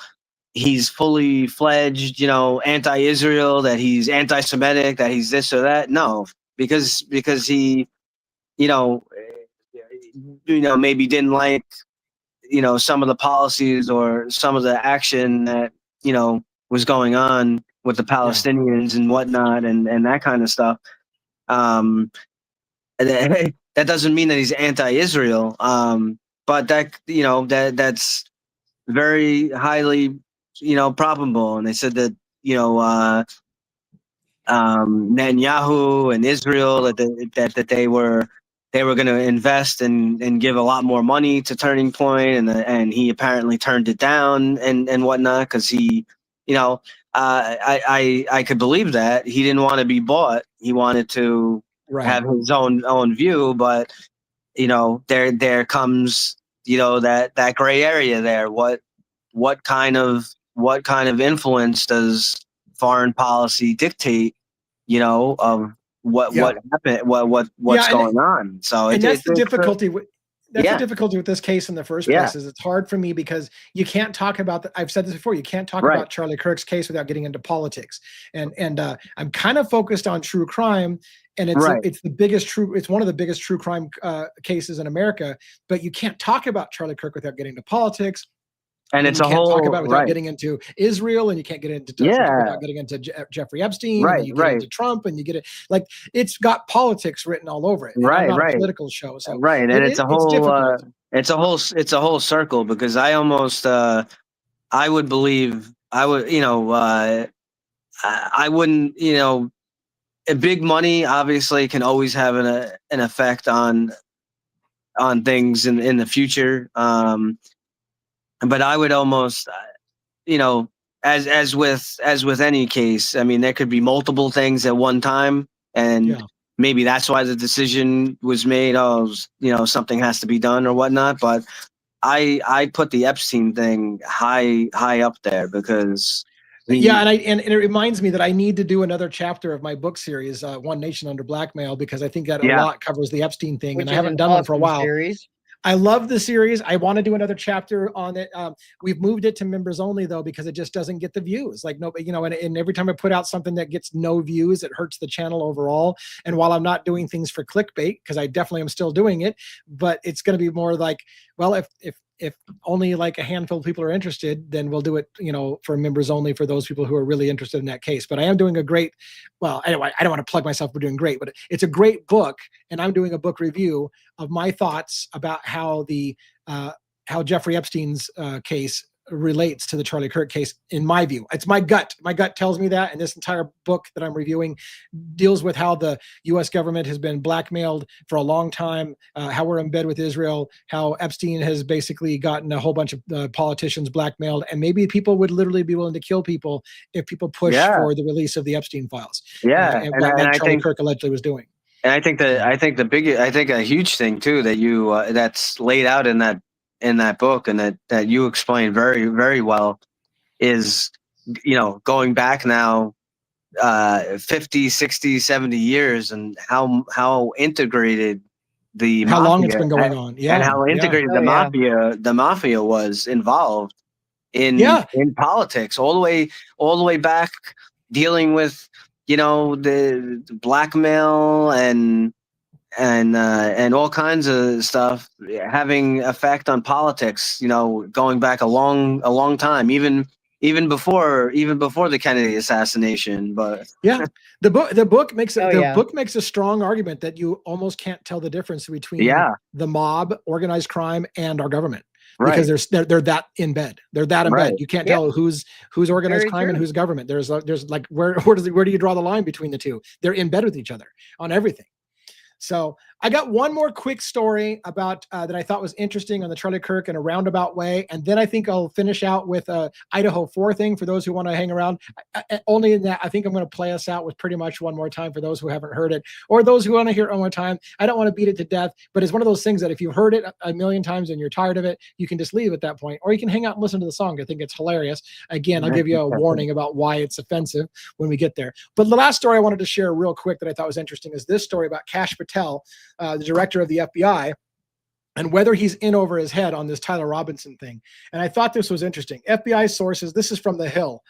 he's fully fledged, you know, anti-Israel, that he's anti-Semitic, that he's this or that? No, because he, you know, maybe didn't like, you know, some of the policies or some of the action that, you know, was going on with the Palestinians and whatnot, and that kind of stuff. That doesn't mean that he's anti-Israel, but that, you know, that's very highly, you know, probable. And they said that, you know, Netanyahu and Israel, that they were going to invest and give a lot more money to Turning Point, and he apparently turned it down and whatnot, because he, you know, I could believe that he didn't want to be bought. He wanted to have his own view, but, you know, there comes, you know, that gray area there. What kind of influence does foreign policy dictate, you know, of what happened, what's going on? So that's the difficulty with the difficulty with this case in the first place, is it's hard for me, because you can't talk about I've said this before, you can't talk about Charlie Kirk's case without getting into politics. And I'm kind of focused on true crime, and it's the biggest it's one of the biggest true crime cases in America, but you can't talk about Charlie Kirk without getting into politics. And it's you can't talk about it without getting into Israel, and you can't get into without getting into Jeffrey Epstein, and you get into Trump, and you get it, like, it's got politics written all over it. I'm not a political show, so and it's a whole circle, because I almost I would believe, I would, you know, I wouldn't, you know, big money obviously can always have an effect on things in the future. But I would almost, you know, as with any case, I mean, there could be multiple things at one time, and maybe that's why the decision was made. Oh, you know, something has to be done or whatnot. But I put the Epstein thing high up there, because and it reminds me that I need to do another chapter of my book series, One Nation Under Blackmail, because I think that a lot covers the Epstein thing, and I haven't done one for a while. Series. I love the series. I want to do another chapter on it. We've moved it to members only, though, because it just doesn't get the views. Like, no, you know, and every time I put out something that gets no views, it hurts the channel overall. And while I'm not doing things for clickbait, because I definitely am still doing it, but it's going to be more like, well, if only like a handful of people are interested, then we'll do it, you know, for members only, for those people who are really interested in that case. But I am doing anyway, I don't want to plug myself for doing great, but it's a great book, and I'm doing a book review of my thoughts about how how Jeffrey Epstein's case relates to the Charlie Kirk case, in my view. It's my gut. My gut tells me that, and this entire book that I'm reviewing deals with how the U.S. government has been blackmailed for a long time, how we're in bed with Israel, how Epstein has basically gotten a whole bunch of politicians blackmailed, and maybe people would literally be willing to kill people if people push for the release of the Epstein files. And like I Charlie think Kirk allegedly was doing. And I think a huge thing too that you that's laid out in that book and that you explain very, very well is, going back now 50, 60, 70 years, and how integrated the How long it's mafia been going on. and Yeah. how Yeah. integrated Oh yeah. the mafia was involved in Yeah. politics all the way back, dealing with the blackmail and all kinds of stuff having effect on politics, going back a long time, even before the Kennedy assassination. But Yeah, the book makes Oh the yeah. book makes a strong argument that you almost can't tell the difference between yeah, the mob, organized crime, and our government, because right, they're that in bed. They're that in right, bed. You can't Yep. tell who's organized Very crime and true. who's government. There's like where do you draw the line between the two? They're in bed with each other on everything. So I got one more quick story about that I thought was interesting on the Charlie Kirk in a roundabout way, and then I think I'll finish out with a Idaho 4 thing for those who want to hang around. Only in that, I think I'm going to play us out with pretty much one more time for those who haven't heard it, or those who want to hear it one more time. I don't want to beat it to death, but it's one of those things that if you've heard it a million times and you're tired of it, you can just leave at that point, or you can hang out and listen to the song. I think it's hilarious. Again, I'll give you a warning about why it's offensive when we get there. But the last story I wanted to share real quick that I thought was interesting is this story about Kash Patel, the director of the FBI, and whether he's in over his head on this Tyler Robinson thing. And I thought this was interesting. FBI sources, this is from The Hill,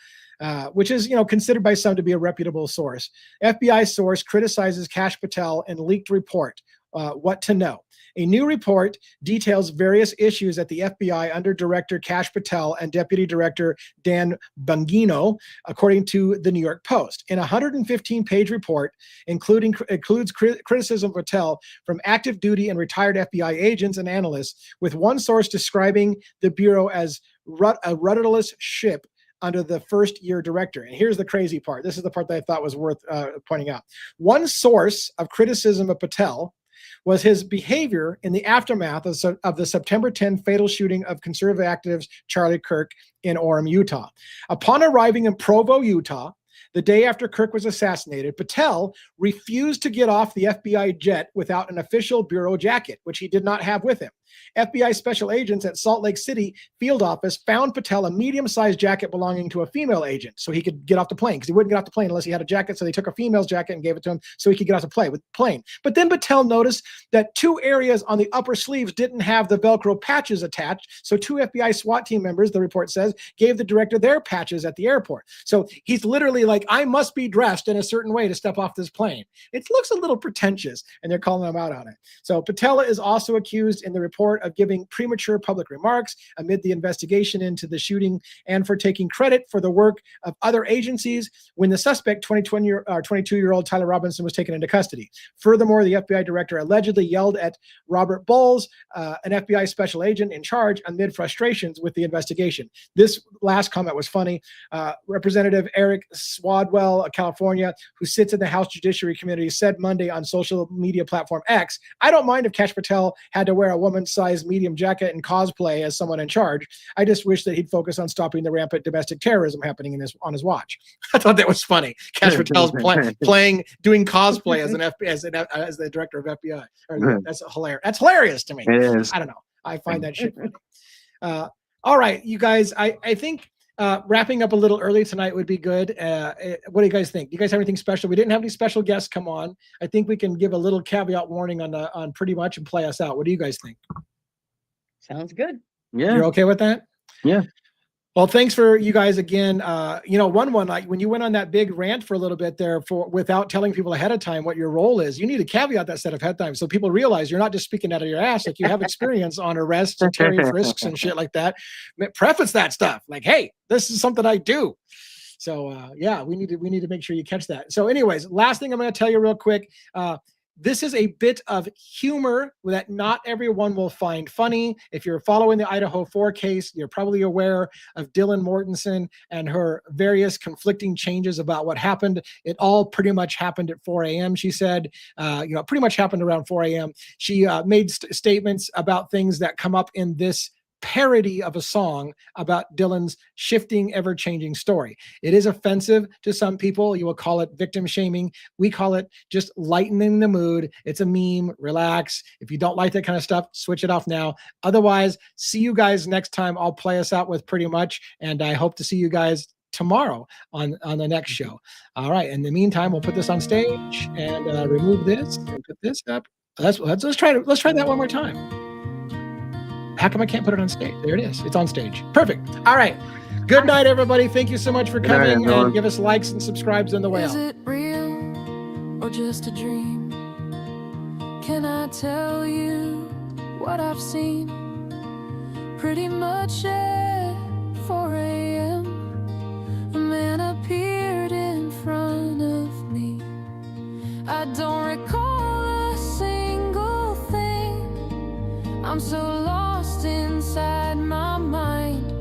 which is considered by some to be a reputable source. FBI source criticizes Kash Patel in leaked report. What to know. A new report details various issues at the FBI under Director Kash Patel and Deputy Director Dan Bongino, according to the New York Post. In a 115-page report, includes criticism of Patel from active duty and retired FBI agents and analysts, with one source describing the Bureau as a rudderless ship under the first-year director. And here's the crazy part. This is the part that I thought was worth pointing out. One source of criticism of Patel was his behavior in the aftermath of the September 10 fatal shooting of conservative activist Charlie Kirk in Orem, Utah. Upon arriving in Provo, Utah, the day after Kirk was assassinated, Patel refused to get off the FBI jet without an official bureau jacket, which he did not have with him. FBI special agents at Salt Lake City field office found Patel a medium-sized jacket belonging to a female agent so he could get off the plane, because he wouldn't get off the plane unless he had a jacket. So they took a female's jacket and gave it to him so he could get off the plane. But then Patel noticed that two areas on the upper sleeves didn't have the Velcro patches attached. So two FBI SWAT team members, the report says, gave the director their patches at the airport. So he's literally like, I must be dressed in a certain way to step off this plane. It looks a little pretentious, and they're calling him out on it. So Patel is also accused in the report of giving premature public remarks amid the investigation into the shooting, and for taking credit for the work of other agencies when the suspect, 22-year-old Tyler Robinson, was taken into custody. Furthermore, the FBI director allegedly yelled at Robert Bowles, an FBI special agent in charge, amid frustrations with the investigation. This last comment was funny. Representative Eric Swadwell of California, who sits in the House Judiciary Committee, said Monday on social media platform X, "I don't mind if Kash Patel had to wear a woman's-sized medium jacket and cosplay as someone in charge. I just wish that he'd focus on stopping the rampant domestic terrorism happening on his watch." I thought that was funny. Kash Patel's doing cosplay as the director of FBI. That's hilarious. That's hilarious to me. It is. I don't know. I find that shit funny. All right, you guys. I think wrapping up a little early tonight would be good. What do you guys think? Do you guys have anything special? We didn't have any special guests come on. I think we can give a little caveat warning on pretty much and play us out. What do you guys think? Sounds good. Yeah. You're okay with that? Yeah. Well, thanks for you guys again. One, like when you went on that big rant for a little bit there without telling people ahead of time what your role is, you need to caveat that set ahead of time so people realize you're not just speaking out of your ass. Like, you have experience on arrests and Terry frisks and shit like that. Preface that stuff. Like, hey, this is something I do. So we need to make sure you catch that. So anyways, last thing I'm going to tell you real quick. This is a bit of humor that not everyone will find funny. If you're following the Idaho 4 case, you're probably aware of Dylan Mortensen and her various conflicting changes about what happened. It all pretty much happened at 4 a.m., she said. Pretty much happened around 4 a.m. She made statements about things that come up in this parody of a song about Dylan's shifting, ever-changing story. It is offensive to some people. You will call it victim shaming. We call it just lightening the mood. It's a meme. Relax. If you don't like that kind of stuff, switch it off now. Otherwise, see you guys next time. I'll play us out with Pretty Much, and I hope to see you guys tomorrow on the next show. All right. In the meantime, we'll put this on stage and remove this and put this up. Let's try that one more time. How come I can't put it on stage? There it is. It's on stage. Perfect. All right. Good night, everybody. Thank you so much for coming, and give us likes and subscribes on the way out. Is it real or just a dream? Can I tell you what I've seen? Pretty much at 4 a.m. a man appeared in front of me. I don't recall a single thing. I'm so lost inside my mind.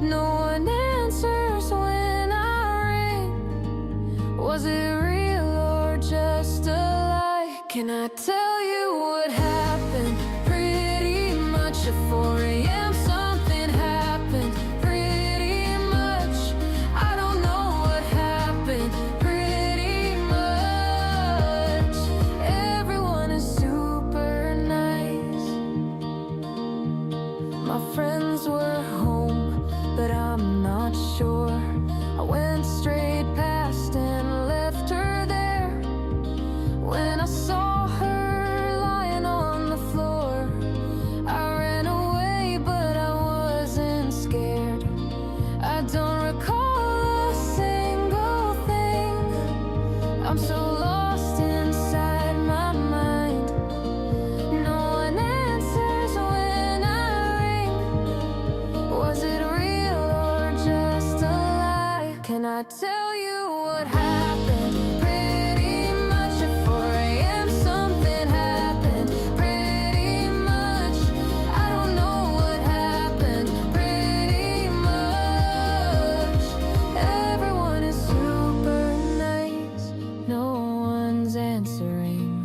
No one answers when I ring. Was it real or just a lie? Can I tell you what happened? Pretty much at 4 a.m. something happened. Pretty much, I don't know what happened. Pretty much, everyone is super nice. My friends were home, but I'm not sure. I went straight past and left her there. When I saw her lying on the floor, I ran away, but I wasn't scared. I don't recall a single thing. I'm so lost inside my mind. No one answers when I ring. Was it real or just a lie? Can I tell you what happened? Pretty much at 4 a.m. something happened. Pretty much, I don't know what happened. Pretty much, everyone is super nice. No one's answering.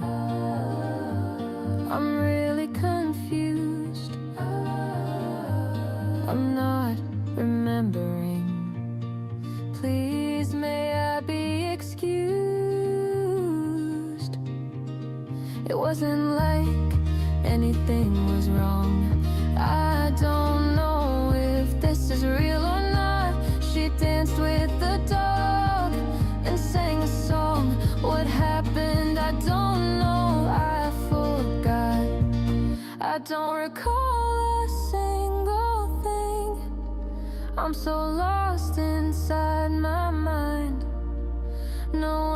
I'm really confused. I'm not remembering. Please, may I be excused? It wasn't like anything was wrong. I don't know if this is real or not. She danced with the dog and sang a song. What happened? I don't know. I forgot. I don't recall a single thing. I'm so lost inside my mind. No